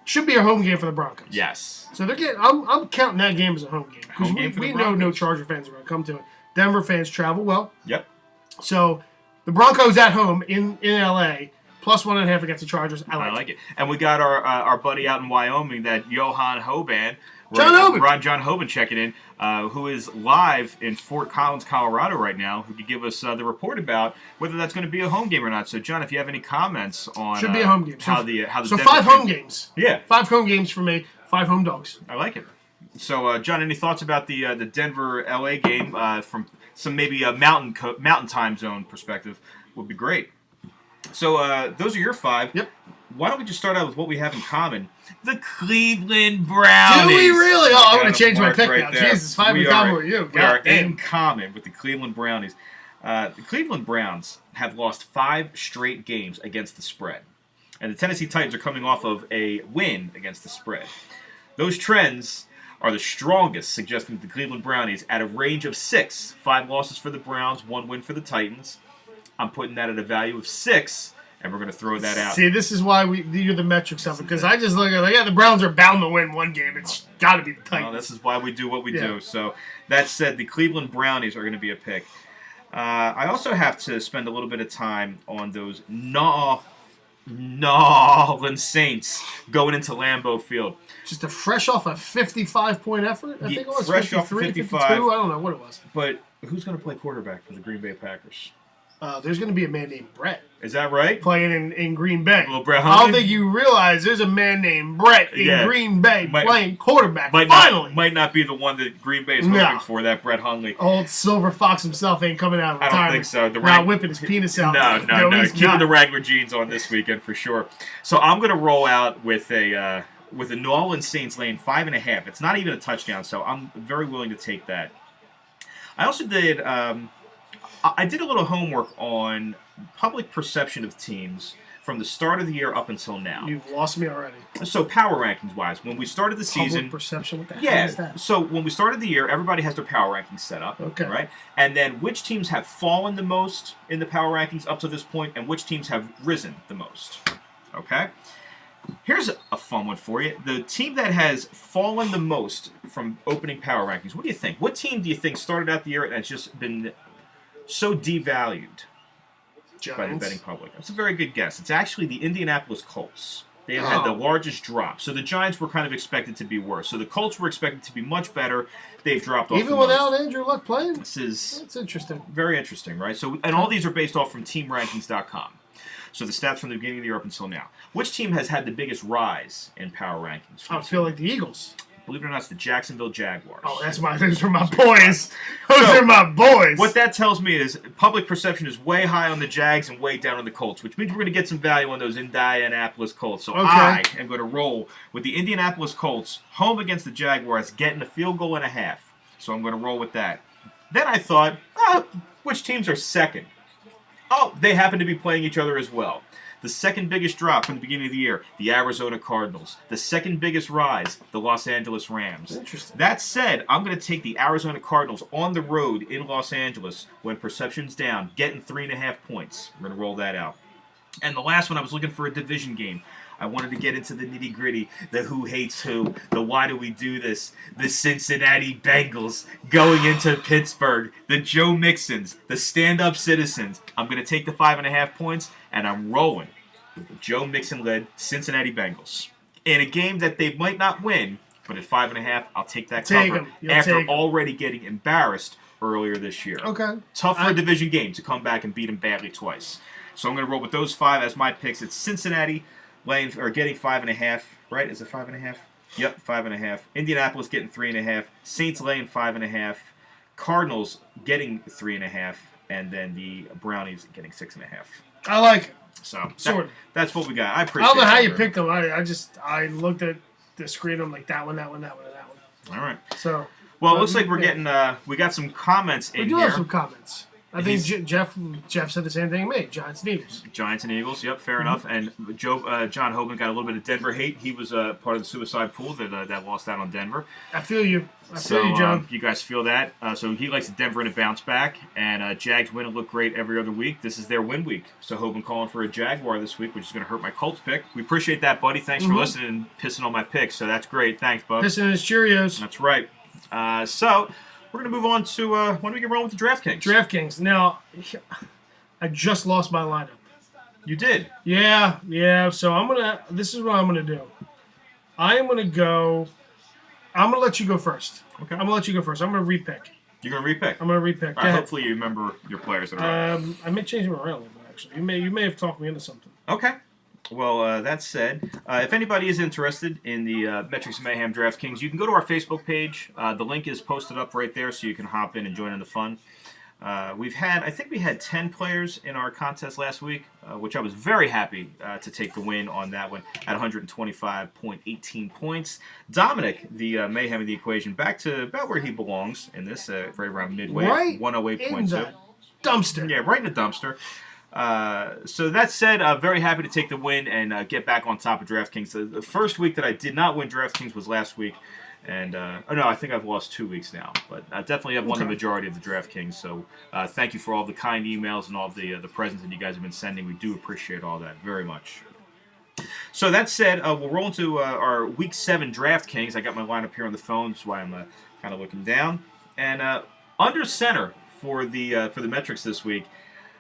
Should be a home game for the Broncos. Yes. So they're getting. I'm counting that game as a home game because Home game for the we know no Broncos. Charger fans are going to come to it. Denver fans travel well, Yep. so the Broncos at home in LA plus 1.5 against the Chargers. I like it. And we got our buddy out in Wyoming, that Johan Hoban. John Hoban checking in, who is live in Fort Collins, Colorado right now, who could give us the report about whether that's going to be a home game or not. So, John, if you have any comments on Should be a home game. how the So Denver 5 home games. Yeah. 5 home games for me. 5 home dogs. I like it. So, John, any thoughts about the Denver LA game from some maybe a mountain time zone perspective would be great. So, those are your 5. Yep. Why don't we just start out with what we have in common? The Cleveland Brownies. Do we really? Oh, I'm going to change my Mark pick right now. there. Jesus, 5 in We common are- with you. We are God damn. in common with the Cleveland Brownies. The Cleveland Browns have lost 5 straight games against the spread. And the Tennessee Titans are coming off of a win against the spread. Those trends are the strongest, suggesting that the Cleveland Brownies at a range of 6. 5 losses for the Browns, 1 win for the Titans. I'm putting that at a value of 6. And we're going to throw that out. See, this is why you're the metrics of it, because I just look at the Browns are bound to win one game. It's got to be the Titans. Well, this is why we do what we do. So that said, the Cleveland Brownies are going to be a pick. I also have to spend a little bit of time on those New Orleans Saints going into Lambeau Field. Just a fresh off a 55-point effort, I think it was. Fresh off 53, 55. 52, I don't know what it was. But who's going to play quarterback for the Green Bay Packers? There's going to be a man named Brett Is that right? playing in Green Bay. Little Brett I don't Hundley? think you realize there's a man named Brett in Green Bay playing quarterback. Finally! Might not be the one that Green Bay is hoping for, that Brett Hundley. Old Silver Fox himself ain't coming out of I retirement. don't think so. Not whipping his penis out. No. he's Keeping not. the Wrangler jeans on this weekend for sure. So I'm going to roll out with a New Orleans Saints laying 5.5. It's not even a touchdown, so I'm very willing to take that. I also did. I did a little homework on public perception of teams from the start of the year up until now. You've lost me already. So power rankings wise, when we started the Public season, perception. What the hell yeah. is that? So when we started the year, everybody has their power rankings set up. Okay. Right? And then which teams have fallen the most in the power rankings up to this point, and which teams have risen the most. Okay? Here's a fun one for you. The team that has fallen the most from opening power rankings, what do you think? What team do you think started out the year and has just been so devalued by the betting public? That's a very good guess. It's actually the Indianapolis Colts. They have had the largest drop. So the Giants were kind of expected to be worse. So the Colts were expected to be much better. They've dropped off. Even without Andrew Luck playing? This is That's interesting. very interesting, right? So, and all these are based off from TeamRankings.com. So the stats from the beginning of the year up until now. Which team has had the biggest rise in power rankings? I feel like the Eagles. Believe it or not, it's the Jacksonville Jaguars. Oh, those are my boys. Those are my boys. What that tells me is public perception is way high on the Jags and way down on the Colts, which means we're going to get some value on those Indianapolis Colts. So I am going to roll with the Indianapolis Colts home against the Jaguars, getting a field goal and a half. So I'm going to roll with that. Then I thought, which teams are second? Oh, they happen to be playing each other as well. The second biggest drop from the beginning of the year, the Arizona Cardinals. The second biggest rise, the Los Angeles Rams. Interesting. That said, I'm going to take the Arizona Cardinals on the road in Los Angeles when perception's down, getting 3.5 points. We're going to roll that out. And the last one, I was looking for a division game. I wanted to get into the nitty-gritty, the who hates who, the why do we do this, the Cincinnati Bengals going into Pittsburgh, the Joe Mixons, the stand-up citizens. I'm going to take the 5.5 points, and I'm rolling with the Joe Mixon-led Cincinnati Bengals. In a game that they might not win, but at 5.5, I'll take that cover after already getting embarrassed earlier this year. Okay. Tough for a division game to come back and beat them badly twice. So I'm going to roll with those 5 as my picks. It's Cincinnati getting 5.5, right? Is it 5.5? Yep, 5.5. Indianapolis getting 3.5. Saints laying 5.5. Cardinals getting 3.5, and then the Brownies getting 6.5. I like it. So that's what we got. I appreciate. I don't know how you picked them. I looked at the screen. I'm like that one, that one, that one, and that one. All right. So well, it looks like we're getting we got some comments in here. We do have some comments. I think Jeff said the same thing to me. Giants and Eagles. Giants and Eagles. Yep, fair enough. And John Hoban got a little bit of Denver hate. He was part of the suicide pool that lost out on Denver. I feel you. I feel you, John. You guys feel that. So he likes Denver in a bounce back. And Jags win and look great every other week. This is their win week. So Hoban calling for a Jaguar this week, which is going to hurt my Colts pick. We appreciate that, buddy. Thanks for listening and pissing on my picks. So that's great. Thanks, bud. Pissing in his Cheerios. That's right. So we're going to move on to when do we get rolling with the DraftKings? DraftKings. Now, I just lost my lineup. You did? Yeah. So this is what I'm gonna do. I'm gonna let you go first. Okay. I'm gonna let you go first. I'm gonna repick. You're gonna repick? I'm gonna repick. All right, hopefully you remember your players that are right. I may change them around a little bit, actually. You may have talked me into something. Okay. Well, that said, if anybody is interested in the Metrics Mayhem DraftKings, you can go to our Facebook page. The link is posted up right there, so you can hop in and join in the fun. I think we had 10 players in our contest last week, which I was very happy to take the win on that one at 125.18 points. Dominic, the Mayhem of the equation, back to about where he belongs in this, right around midway, right 108.2. Dumpster. Yeah, right in the dumpster. So that said, very happy to take the win and get back on top of DraftKings. The first week that I did not win DraftKings was last week. And, I think I've lost 2 weeks now. But I definitely have won the majority of the DraftKings. So thank you for all the kind emails and all the presents that you guys have been sending. We do appreciate all that very much. So that said, we'll roll into our Week 7 DraftKings. I got my lineup here on the phone. That's why I'm kind of looking down. And under center for the metrics this week,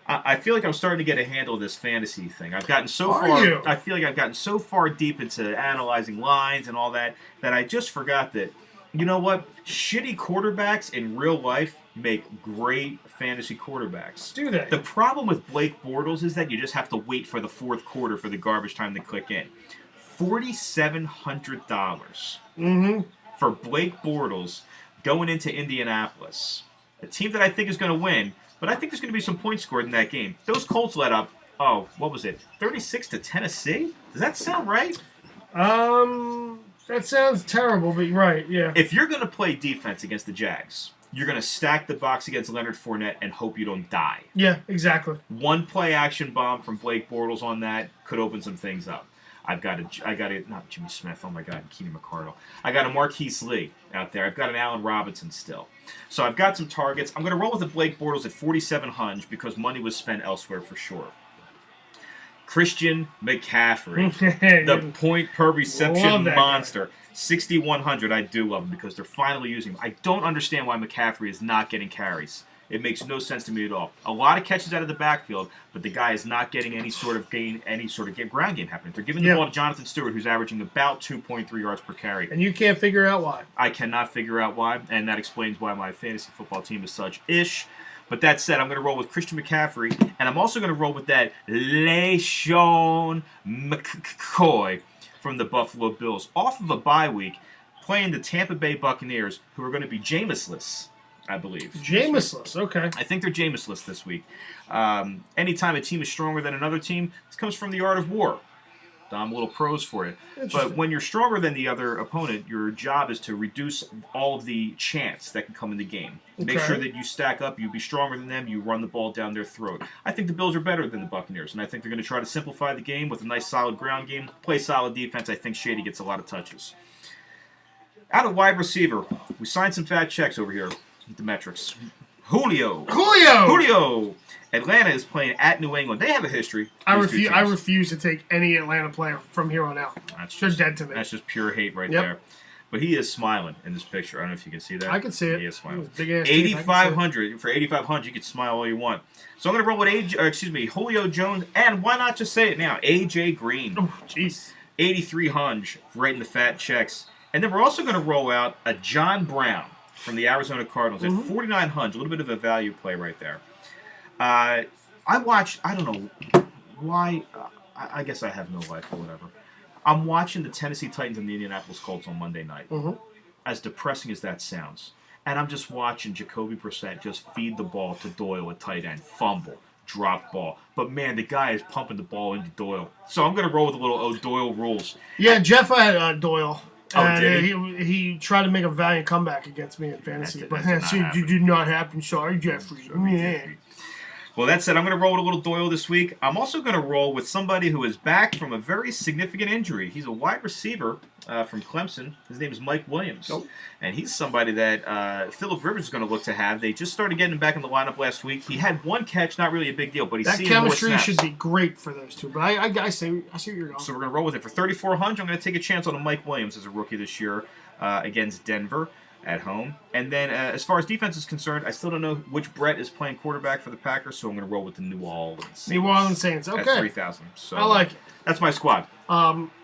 I feel like I'm starting to get a handle of this fantasy thing. I feel like I've gotten so far deep into analyzing lines and all that I just forgot that, you know what? Shitty quarterbacks in real life make great fantasy quarterbacks. Do they? The problem with Blake Bortles is that you just have to wait for the fourth quarter for the garbage time to click in. $4,700 for Blake Bortles going into Indianapolis. A team that I think is going to win. But I think there's going to be some points scored in that game. Those Colts let up, 36 to Tennessee? Does that sound right? That sounds terrible, but right, yeah. If you're going to play defense against the Jags, you're going to stack the box against Leonard Fournette and hope you don't die. Yeah, exactly. One play action bomb from Blake Bortles on that could open some things up. I got not Jimmy Smith, oh my God, Keenan McCardle. I got a Marquise Lee out there. I've got an Allen Robinson still. So I've got some targets. I'm going to roll with the Blake Bortles at 4,700 because money was spent elsewhere for sure. Christian McCaffrey, the point per reception monster. 6,100, I do love him because they're finally using him. I don't understand why McCaffrey is not getting carries. It makes no sense to me at all. A lot of catches out of the backfield, but the guy is not getting any sort of ground game happening. They're giving the ball to Jonathan Stewart, who's averaging about 2.3 yards per carry. And you can't figure out why. I cannot figure out why, and that explains why my fantasy football team is such ish. But that said, I'm going to roll with Christian McCaffrey, and I'm also going to roll with that LeSean McCoy from the Buffalo Bills. Off of a bye week, playing the Tampa Bay Buccaneers, who are going to be Jameis-less, I believe. Jameis-less, okay. I think they're Jameis-less this week. Anytime a team is stronger than another team, this comes from the art of war. I'm a little pros for you. But when you're stronger than the other opponent, your job is to reduce all of the chance that can come in the game. Make sure that you stack up, you be stronger than them, you run the ball down their throat. I think the Bills are better than the Buccaneers, and I think they're going to try to simplify the game with a nice solid ground game, play solid defense. I think Shady gets a lot of touches. Out of wide receiver, we signed some fat checks over here with the metrics. Julio! Atlanta is playing at New England. They have a history. I refuse to take any Atlanta player from here on out. That's just dead to me. That's just pure hate right there. But he is smiling in this picture. I don't know if you can see that. I can see it. He is smiling. Big ass 8,500 for 8,500. You can smile all you want. So I'm going to roll with Julio Jones, and why not just say it now? AJ Green. Oh, jeez. 8,300 right in the fat checks. And then we're also going to roll out a John Brown from the Arizona Cardinals at 4,900. A little bit of a value play right there. I watched, I don't know why, I guess I have no life or whatever. I'm watching the Tennessee Titans and the Indianapolis Colts on Monday night. As depressing as that sounds. And I'm just watching Jacoby Brissett just feed the ball to Doyle at tight end. Fumble. Drop ball. But man, the guy is pumping the ball into Doyle. So I'm going to roll with a little Doyle rules. Yeah, Jeff had Doyle. Oh, did he tried to make a valiant comeback against me in fantasy. But it did not happen. Sorry, Jeffrey. Well, that said, I'm going to roll with a little Doyle this week. I'm also going to roll with somebody who is back from a very significant injury. He's a wide receiver from Clemson. His name is Mike Williams. And he's somebody that Phillip Rivers is going to look to have. They just started getting him back in the lineup last week. He had one catch, not really a big deal, but he's seeing more snaps. That chemistry should be great for those two. But I see where you're going. So we're going to roll with it. For 3,400, I'm going to take a chance on a Mike Williams as a rookie this year against Denver at home. And then as far as defense is concerned, I still don't know which Brett is playing quarterback for the Packers, so I'm going to roll with the New Orleans Saints. New Orleans Saints, okay. At 3,000. So I like it. That's my squad.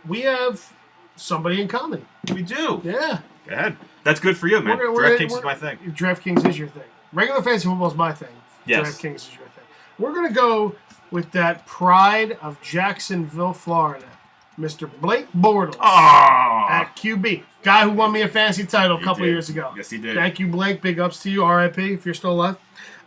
We have somebody in common. We do. Yeah. Go ahead. That's good for you, man. DraftKings is my thing. DraftKings is your thing. Regular fantasy football is my thing. Yes. DraftKings is your thing. We're going to go with that pride of Jacksonville, Florida, Mr. Blake Bortles at QB. Guy who won me a fantasy title a couple of years ago. Yes, he did. Thank you, Blake. Big ups to you. R.I.P. if you're still alive.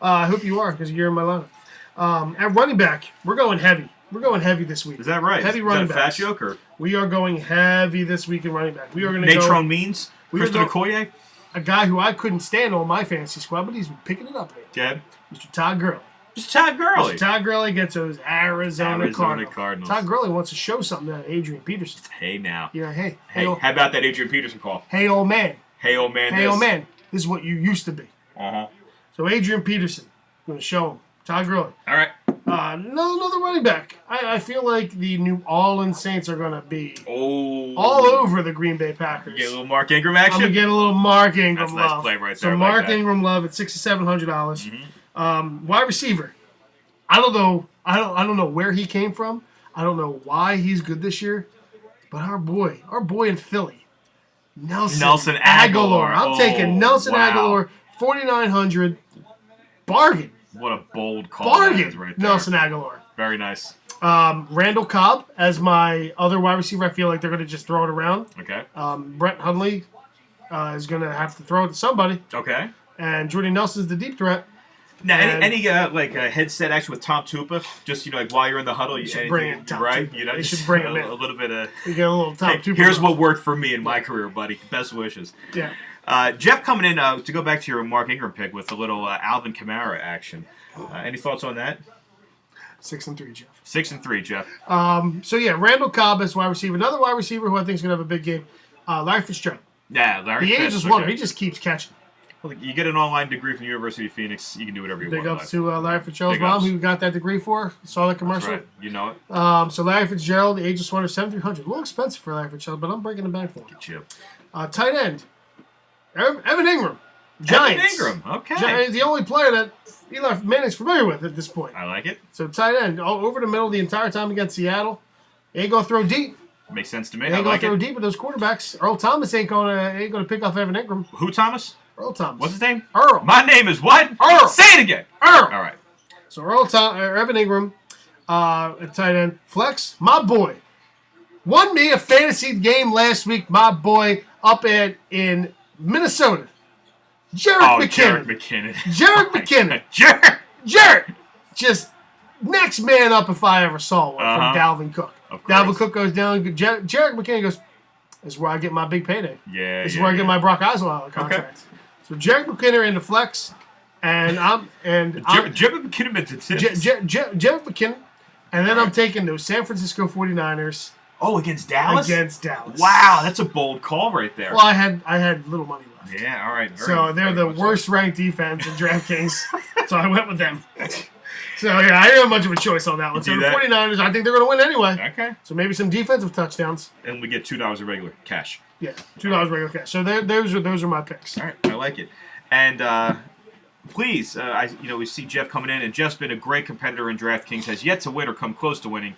I hope you are because you're in my lineup. At running back, we're going heavy. We're going heavy this week. Is that right? Heavy running back. Fat joke or? We are going heavy this week in running back. We are going to go. Natrone Means? Christopher Okoye? A guy who I couldn't stand on my fantasy squad, but he's been picking it up lately. Yeah. Mr. Todd Gurley. Mr. Todd Gurley. Mr. Todd Gurley gets those Arizona Cardinals. Todd Gurley wants to show something to Adrian Peterson. Hey, now. Yeah, hey. Hey, how about that Adrian Peterson call? Hey, old man. Hey, old man. Hey, old man. This is what you used to be. Uh-huh. So Adrian Peterson, going to show him. Todd Gurley. All right. Another running back. I feel like the New Orleans Saints are going to be all over the Green Bay Packers. Get a little Mark Ingram action? I'm going to get a little Mark Ingram love. That's a nice play right there. So Mark Ingram love at $6,700. Wide receiver. I don't know. I don't know where he came from. I don't know why he's good this year. But our boy in Philly, Nelson Aguilar. I'm taking Nelson Aguilar, 4,900. Bargain. What a bold call Bargain. That is right there. Nelson Aguilar. Very nice. Randall Cobb as my other wide receiver. I feel like they're going to just throw it around. Okay. Brett Hundley is going to have to throw it to somebody. Okay. And Jordy Nelson's the deep threat. Now, any headset action with Tom Tupa, just like while you're in the huddle, you should bring in Tom right? Tupa. You should bring him in. A little bit of. You get a little Tom Tupa. Here's what worked for me in my career, buddy. Best wishes. Yeah. Jeff coming in to go back to your Mark Ingram pick with a little Alvin Kamara action. Any thoughts on that? 6-3, Jeff. 6-3, Jeff. So yeah, Randall Cobb as wide receiver. Another wide receiver who I think is going to have a big game. Larry Fitzgerald. Yeah, Larry. The age is wonder. He just keeps catching. Well, you get an online degree from the University of Phoenix, you can do whatever you want. Big ups to Larry Fitzgerald's mom, who got that degree for. Saw that commercial. That's right. You know it. So Larry Fitzgerald, the age of wonder, 7,300. A little expensive for Larry Fitzgerald, but I'm breaking the bank for him. Get you. Tight end. Evan Ingram. Giants. Evan Ingram, okay. The only player that Eli Manning's familiar with at this point. I like it. So tight end, all over the middle the entire time against Seattle. Ain't gonna throw deep. Makes sense to me. Ain't gonna throw deep with those quarterbacks. Earl Thomas ain't gonna pick off Evan Ingram. Who Thomas? Earl Thomas. What's his name? Earl. My name is what? Earl. Say it again. Earl. All right. So Evan Ingram, at tight end. Flex, my boy. Won me a fantasy game last week, my boy, up in Minnesota. Jarek McKinnon. Jarek McKinnon. Jarek. Just next man up if I ever saw one from Dalvin Cook. Dalvin Cook goes down. Jarek McKinnon goes, this is where I get my big payday. This is where I get my Brock Osweiler contract. Okay. So Jarek McKinnon in the flex, and Jarek McKinnon, and then I'm taking those San Francisco 49ers. Oh, against Dallas? Against Dallas. Wow, that's a bold call right there. Well, I had little money left. Yeah, all right. So they're the worst ranked defense in DraftKings, so I went with them. So, yeah, I didn't have much of a choice on that one. So the 49ers, I think they're going to win anyway. Okay. So maybe some defensive touchdowns. And we get $2 of regular cash. Yeah, $2 regular cash. So those are my picks. All right, I like it. And please, we see Jeff coming in, and Jeff's been a great competitor in DraftKings, has yet to win or come close to winning.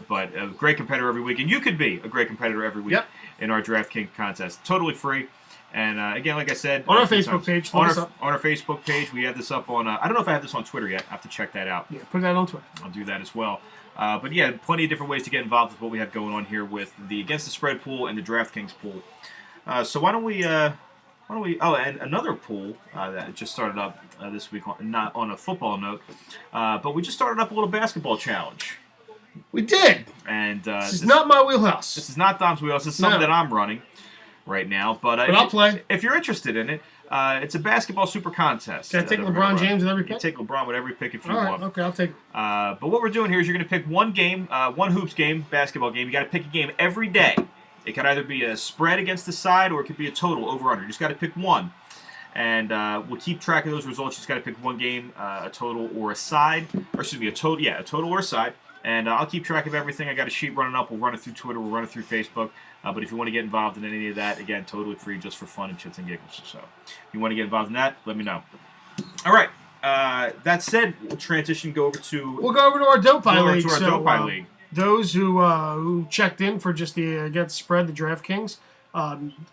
But a great competitor every week, and you could be a great competitor every week in our DraftKings contest. Totally free. And again, like I said, on our Facebook page, on our Facebook page, we have this up on. I don't know if I have this on Twitter yet. I have to check that out. Yeah, put that on Twitter. I'll do that as well. But yeah, plenty of different ways to get involved with what we have going on here with the Against the Spread pool and the DraftKings pool. So why don't we? Oh, and another pool that just started up this week, not on a football note, but we just started up a little basketball challenge. We did. And this is not my wheelhouse. This is not Dom's wheelhouse. This is something that I'm running right now. But I'll play. If you're interested in it, it's a basketball super contest. Can I take LeBron James with every pick? You take LeBron with every pick if you want. want. Okay, I'll take it. But what we're doing here is you're going to pick one game, one hoops game, basketball game. You got to pick a game every day. It could either be a spread against the side or it could be a total over/under. You just got to pick one. And we'll keep track of those results. You just got to pick one game, a total or a side. Or excuse me, a total or a side. And I'll keep track of everything. I got a sheet running up. We'll run it through Twitter. We'll run it through Facebook. But if you want to get involved in any of that, again, totally free, just for fun and chits and giggles. So if you want to get involved in that, let me know. All right. That said, we'll transition. We'll go over to our Dope League. Those who checked in for just the Against Spread, the DraftKings,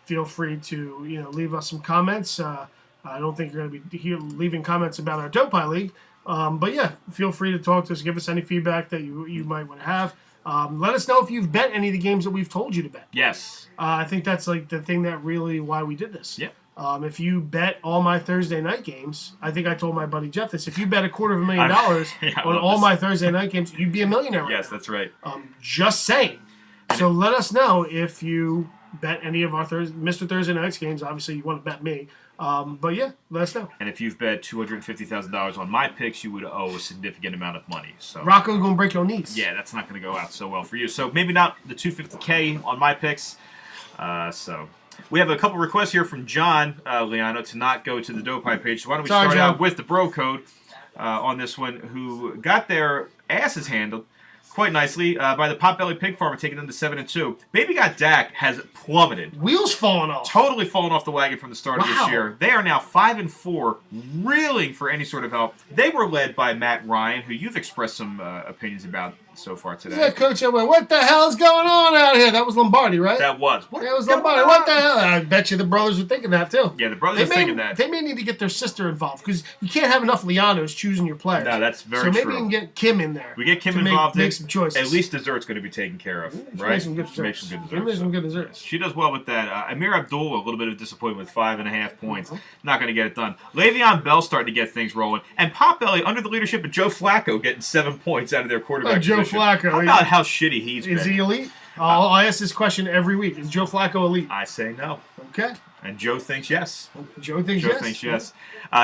feel free to leave us some comments. I don't think you're going to be leaving comments about our Dope League. But yeah, feel free to talk to us. Give us any feedback that you might want to have. Let us know if you've bet any of the games that we've told you to bet. Yes. I think that's like the thing that really why we did this. Yep. If you bet all my Thursday night games, I think I told my buddy Jeff this. If you bet $250,000 on all my Thursday night games, you'd be a millionaire. Right yes, now. That's right. Just saying. So let us know if you bet any of our Mr. Thursday Nights games. Obviously, you want to bet me. But yeah, let us know. And if you've bet $250,000 on my picks, you would owe a significant amount of money. So Rocco's gonna break your knees. Yeah, that's not gonna go out so well for you. So maybe not the $250K on my picks. So we have a couple requests here from John Liano to not go to the Dope page. So why don't we start out with the bro code on this one, who got their asses handled quite nicely by the Potbelly Pig Farmer, taking them to 7-2. Baby Got Dak has plummeted. Wheels falling off. Totally fallen off the wagon from the start of this year. They are now 5-4, reeling for any sort of help. They were led by Matt Ryan, who you've expressed some opinions about so far today. Yeah, Coach, what the hell is going on out here? That was Lombardi, right? That was. It was Lombardi. What the hell? I bet you the brothers were thinking that, too. Yeah, the brothers are thinking that. They may need to get their sister involved, because you can't have enough Lianos choosing your players. No, that's very true. So maybe we can get Kim in there. We get Kim involved. Make some choices. At least dessert's going to be taken care of, right? Make some good desserts. She does well with that. Amir Abdul, a little bit of disappointment with 5.5 points. Not going to get it done. Le'Veon Bell starting to get things rolling. And Potbelly, under the leadership of Joe Flacco, getting 7 points out of their quarterback Joe position. Flacco. How about how shitty he's been? Is he elite? I ask this question every week. Is Joe Flacco elite? I say no. Okay. And Joe thinks yes. Joe thinks yes.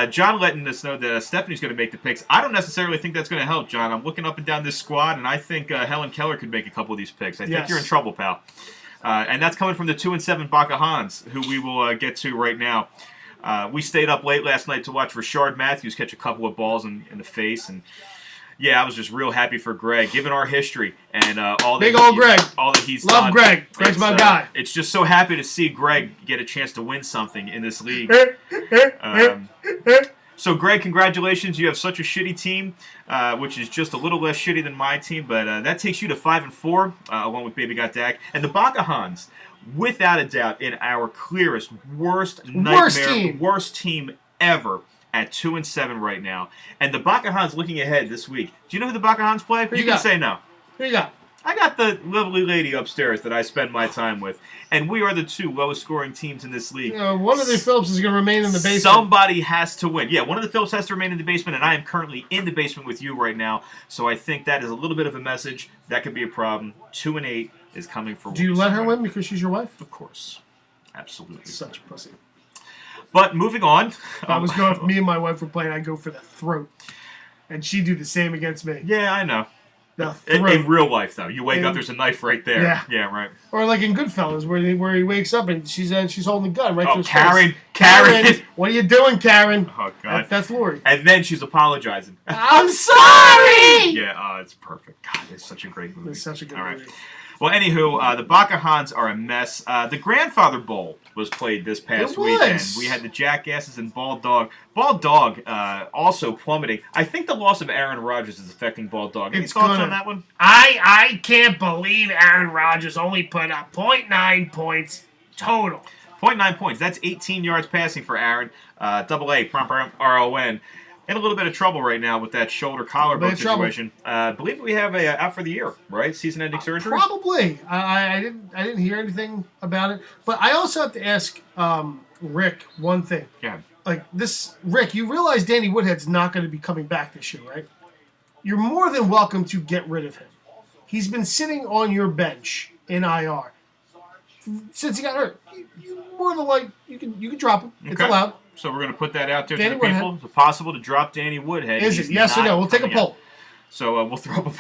John letting us know that Stephanie's going to make the picks. I don't necessarily think that's going to help, John. I'm looking up and down this squad, and I think Helen Keller could make a couple of these picks. I think you're in trouble, pal. And that's coming from the 2-7 Baka Hans, who we will get to right now. We stayed up late last night to watch Rashard Matthews catch a couple of balls in the face, and yeah, I was just real happy for Greg, given our history and all that he's done. Love Greg. Greg's my guy. It's just so happy to see Greg get a chance to win something in this league. So, Greg, congratulations. You have such a shitty team, which is just a little less shitty than my team, but that takes you to 5-4, along with Baby Got Dak. And the Baka Hans, without a doubt, in our clearest, worst nightmare, worst team ever at 2-7 right now. And the Bakahans looking ahead this week. Do you know who the Bakahans play? You can say no. Who you got? I got the lovely lady upstairs that I spend my time with, and we are the 2 lowest scoring teams in this league. One of the Phillips is going to remain in the basement. Somebody has to win. Yeah, one of the Phillips has to remain in the basement, and I am currently in the basement with you right now, so I think that is a little bit of a message. That could be a problem. 2-8 is coming for. Do you let her win because she's your wife? Of course. Absolutely. Such a pussy. But moving on. If I was going, if me and my wife were playing, I'd go for the throat. And she'd do the same against me. Yeah, I know. In real life, though, you wake up, there's a knife right there. Yeah, right. Or like in Goodfellas, where he wakes up and she's holding the gun right to his face. Karen, what are you doing, Karen? Oh God, that's Lori. And then she's apologizing. I'm sorry. Yeah, it's perfect. God, it's such a great movie. It's such a good movie. Well, anywho, the Bakahans are a mess. The Grandfather Bowl was played this past weekend. We had the Jackasses and Bald Dog. Bald Dog also plummeting. I think the loss of Aaron Rodgers is affecting Bald Dog. Any thoughts on that one? I can't believe Aaron Rodgers only put up 0.9 points total. 0.9 points. That's 18 yards passing for Aaron. AA, RON. In a little bit of trouble right now with that shoulder collarbone situation. I believe we have a out for the year, right? Season-ending surgery. Probably. I didn't hear anything about it, but I also have to ask Rick one thing. Yeah. Like this, Rick, you realize Danny Woodhead's not going to be coming back this year, right? You're more than welcome to get rid of him. He's been sitting on your bench in IR since he got hurt. You more than like you can drop him. Okay. It's allowed. So we're going to put that out there to the people. Is it possible to drop Danny Woodhead? Is it? Yes or no? We'll take a poll. So we'll throw up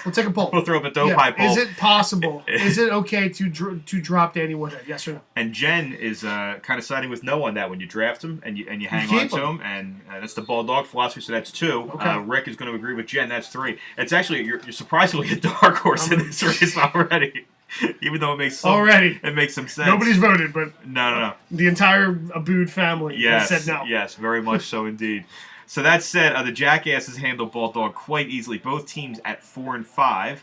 We'll take a poll. We'll throw up a dope high poll. Is it possible? Is it okay to drop Danny Woodhead? Yes or no? And Jen is kind of siding with no on that one. You draft him and you hang on to him, and that's the Bald Dog philosophy. So that's 2. Okay. Rick is going to agree with Jen. That's 3. It's actually you're surprisingly a dark horse in this race already. Even though it makes some sense. Nobody's voted, but no. The entire Abood family has said no. Yes, very much so indeed. So that said, the Jackasses handle Bald Dog quite easily. Both teams at 4-5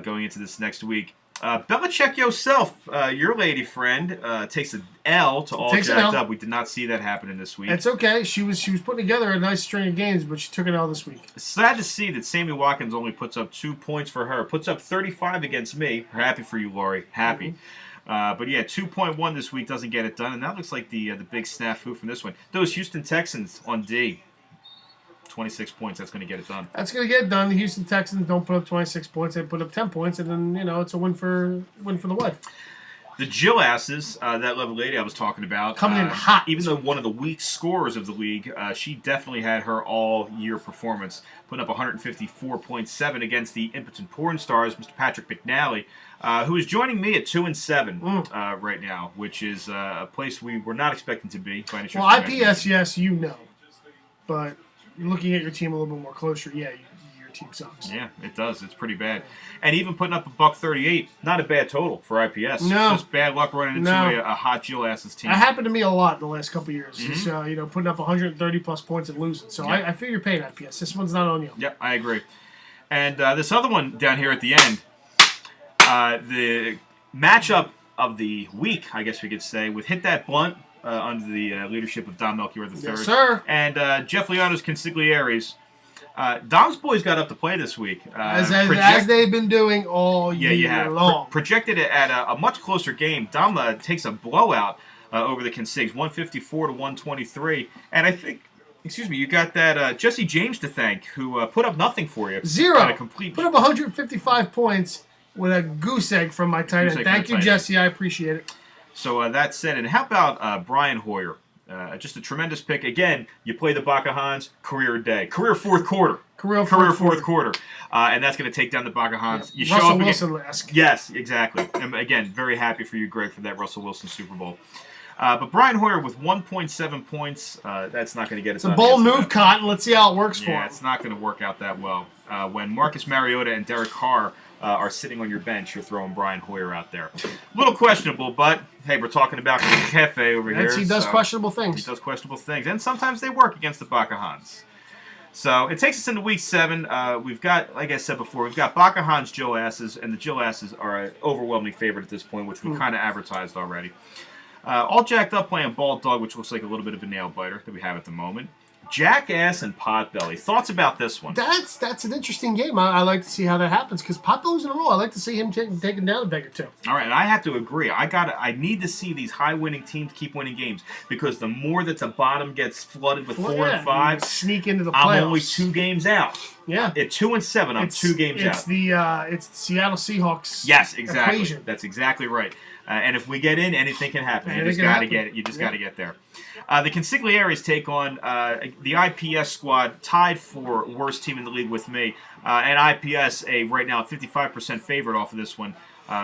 going into this next week. Belichick yourself, your lady friend, takes an L to all jacked up. We did not see that happening this week. It's okay. She was putting together a nice string of games, but she took an L this week. It's sad to see that Sammy Watkins only puts up 2 points for her. Puts up 35 against me. Happy for you, Lori. Happy. Mm-hmm. But yeah, 2.1 this week doesn't get it done, and that looks like the big snafu from this one. Those Houston Texans on D. 26 points, that's going to get it done. That's going to get it done. The Houston Texans don't put up 26 points. They put up 10 points, and then, it's a win for the wife. The Jill Asses, that level lady I was talking about. Coming in hot. Even though one of the weak scorers of the league, she definitely had her all-year performance, putting up 154.7 against the impotent porn stars, Mr. Patrick McNally, who is joining me at 2-7 right now, which is a place we were not expecting to be. Well, IPS, yes, but looking at your team a little bit more closer, your team sucks. Yeah, it does. It's pretty bad. And even putting up a $138, not a bad total for IPS. No. Just bad luck running into a hot Jill Asses team. That happened to me a lot in the last couple of years. Mm-hmm. Just, putting up 130-plus points and losing. So I feel you're paying IPS. This one's not on you. Yep, I agree. And this other one down here at the end, the matchup of the week, I guess we could say, with Hit That Blunt, under the leadership of Dom Melchior III. Yes, sir. And Jeff Leono's Consiglieres. Dom's boys got up to play this week. As they've been doing all year long. Projected at a much closer game. Dom takes a blowout over the Consigs, 154-123. And I think, you got that Jesse James to thank, who put up nothing for you. 0. Put up 155 points with a goose egg from my tight end. Thank you, Jesse. I appreciate it. So that said, and how about Brian Hoyer? Just a tremendous pick. Again, you play the Bakahans, career day. Career fourth quarter. Career fourth quarter. And that's going to take down the Bakahans. Yeah. You Russell Wilson-esque. Yes, exactly. And again, very happy for you, Greg, for that Russell Wilson Super Bowl. But Brian Hoyer with 1.7 points, that's not going to get it done. It's a bold move, Cotton. Let's see how it works for him. Yeah, it's not going to work out that well. When Marcus Mariota and Derek Carr are sitting on your bench, you're throwing Brian Hoyer out there. A little questionable, but hey, we're talking about Cafe over here. He does questionable things. He does questionable things, and sometimes they work against the Bakahans. So it takes us into week 7. We've got, like I said before, we've got Bacahans, Joe Asses, and the Joe Asses are an overwhelming favorite at this point, which we kind of advertised already. All jacked up playing Bald Dog, which looks like a little bit of a nail biter that we have at the moment. Jackass and Potbelly. Thoughts about this one? That's an interesting game. I like to see how that happens because Potbelly's in a row. I like to see him taking down a peg or two. All right, and I have to agree. I need to see these high-winning teams keep winning games because the more that the bottom gets flooded with 4 and 5, sneak into the playoffs. I'm only 2 games out. Yeah, at 2 and 7, I'm 2 games out. It's the Seattle Seahawks. Yes, exactly. Equation. That's exactly right. And if we get in, anything can happen. You just got to get it. You just got to get there. The Consiglieres take on the IPS squad, tied for worst team in the league with me. And IPS, right now, 55% favorite off of this one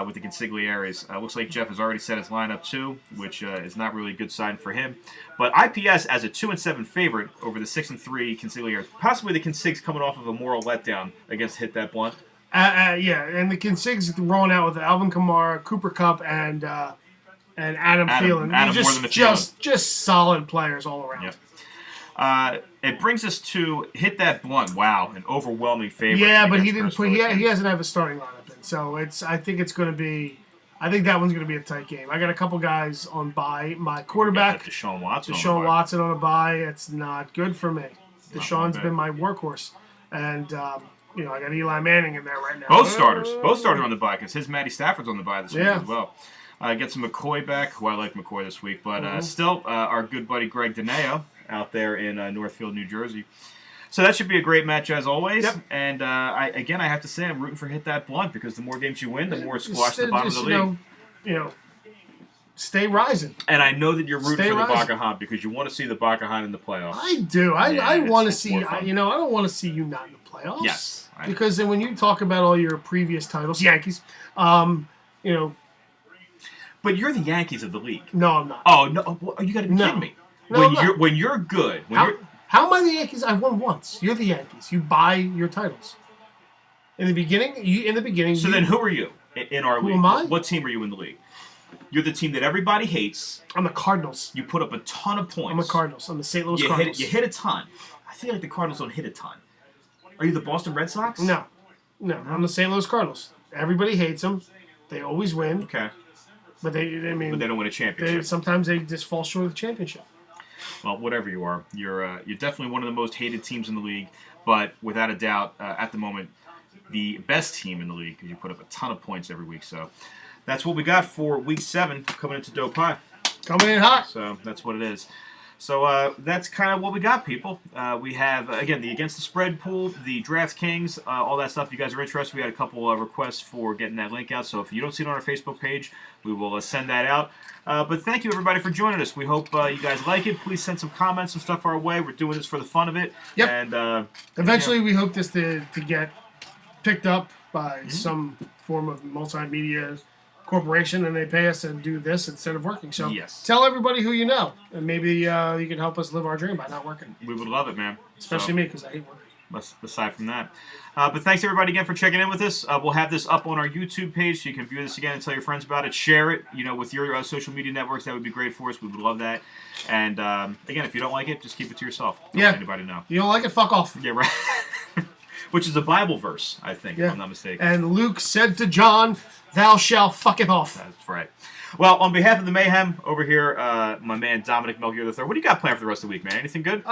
with the Consiglieres. Looks like Jeff has already set his lineup too, which is not really a good sign for him. But IPS as a 2 and 7 favorite over the 6 and 3 Consiglieres. Possibly the Consigs coming off of a moral letdown against Hit That Blunt. Yeah, and the Consigs rolling out with Alvin Kamara, Cooper Kupp, and Adam Thielen. Adam more than the just solid players all around. Yep. It brings us to Hit That Blunt. Wow, an overwhelming favorite. Yeah, but he didn't put. He hasn't have a starting lineup in, so I think it's going to be. I think that one's going to be a tight game. I got a couple guys on bye. My quarterback, Deshaun Watson on a bye. It's not good for me. Deshaun's been my workhorse, and I got Eli Manning in there right now. Both starters on the bye because his Matty Stafford's on the bye this week as well. Get some McCoy back, who I like McCoy this week, but still our good buddy Greg Dineo out there in Northfield, New Jersey. So that should be a great match as always. Yep. And I have to say I'm rooting for Hit That Blunt because the more games you win, the more squash the bottom of the league. Stay rising. And I know that you're rooting for the Bacahan because you want to see the Bacahan in the playoffs. I do. I want to see. I don't want to see you not in the playoffs. Yes. Because then when you talk about all your previous titles, Yankees, But you're the Yankees of the league. No, I'm not. Oh no! You got to be kidding me. No, when you're good. How am I the Yankees? I won once. You're the Yankees. You buy your titles. In the beginning. So then, who are you in our league? Who am I? What team are you in the league? You're the team that everybody hates. I'm the Cardinals. You put up a ton of points. I'm the Cardinals. I'm the St. Louis Cardinals. You hit a ton. I feel like the Cardinals don't hit a ton. Are you the Boston Red Sox? No. I'm the St. Louis Cardinals. Everybody hates them. They always win. Okay. But they don't win a championship. Sometimes they just fall short of the championship. Well, whatever you are, you're definitely one of the most hated teams in the league. But without a doubt, at the moment, the best team in the league because you put up a ton of points every week. So that's what we got for Week 7 coming into Doe Pie. Coming in hot. So that's what it is. So that's kind of what we got, people. We have, again, the Against the Spread pool, the DraftKings, all that stuff. If you guys are interested, we had a couple requests for getting that link out. So if you don't see it on our Facebook page, we will send that out. But thank you, everybody, for joining us. We hope you guys like it. Please send some comments, some stuff our way. We're doing this for the fun of it. Yep. And eventually, we hope this to get picked up by some form of multimedia corporation, and they pay us to do this instead of working. So tell everybody who you know, and maybe you can help us live our dream by not working. We would love it, man. Especially me, because I hate working. Aside from that. But thanks, everybody, again, for checking in with us. We'll have this up on our YouTube page, so you can view this again and tell your friends about it. Share it, with your social media networks. That would be great for us. We would love that. And, again, if you don't like it, just keep it to yourself. Don't let anybody know. You don't like it? Fuck off. Yeah, right. Which is a Bible verse, I think, if I'm not mistaken. And Luke said to John, "Thou shalt fucketh off." That's right. Well, on behalf of the Mayhem over here, my man Dominic Melchior III, what do you got planned for the rest of the week, man? Anything good?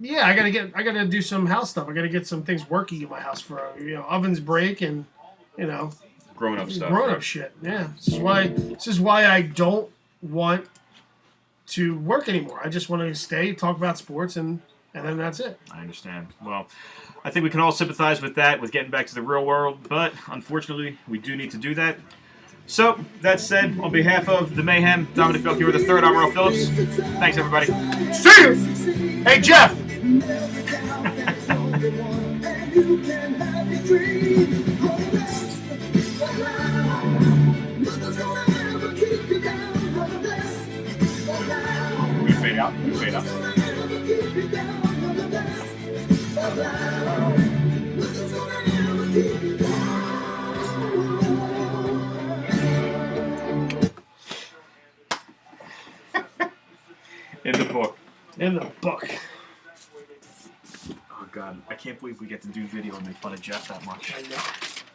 Yeah, I gotta do some house stuff. I gotta get some things working in my house for ovens break and grown up stuff. Grown up shit. Yeah. This is why I don't want to work anymore. I just want to stay, talk about sports, and then that's it. I understand. Well, I think we can all sympathize with that, with getting back to the real world, but unfortunately, we do need to do that. So, that said, on behalf of the Mayhem, Dominic Melchior III, I'm Earl Phillips. Thanks, everybody. See you! Hey, Jeff! We fade out. We fade out. In the book. In the book. God, I can't believe we get to do video and make fun of Jeff that much. I know.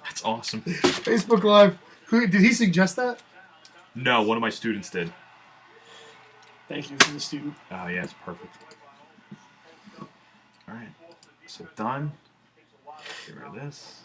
That's awesome. Facebook Live. Who did he suggest that? No, one of my students did. Thank you for the student. Oh, yeah, it's perfect. All right. So done. Get rid of this.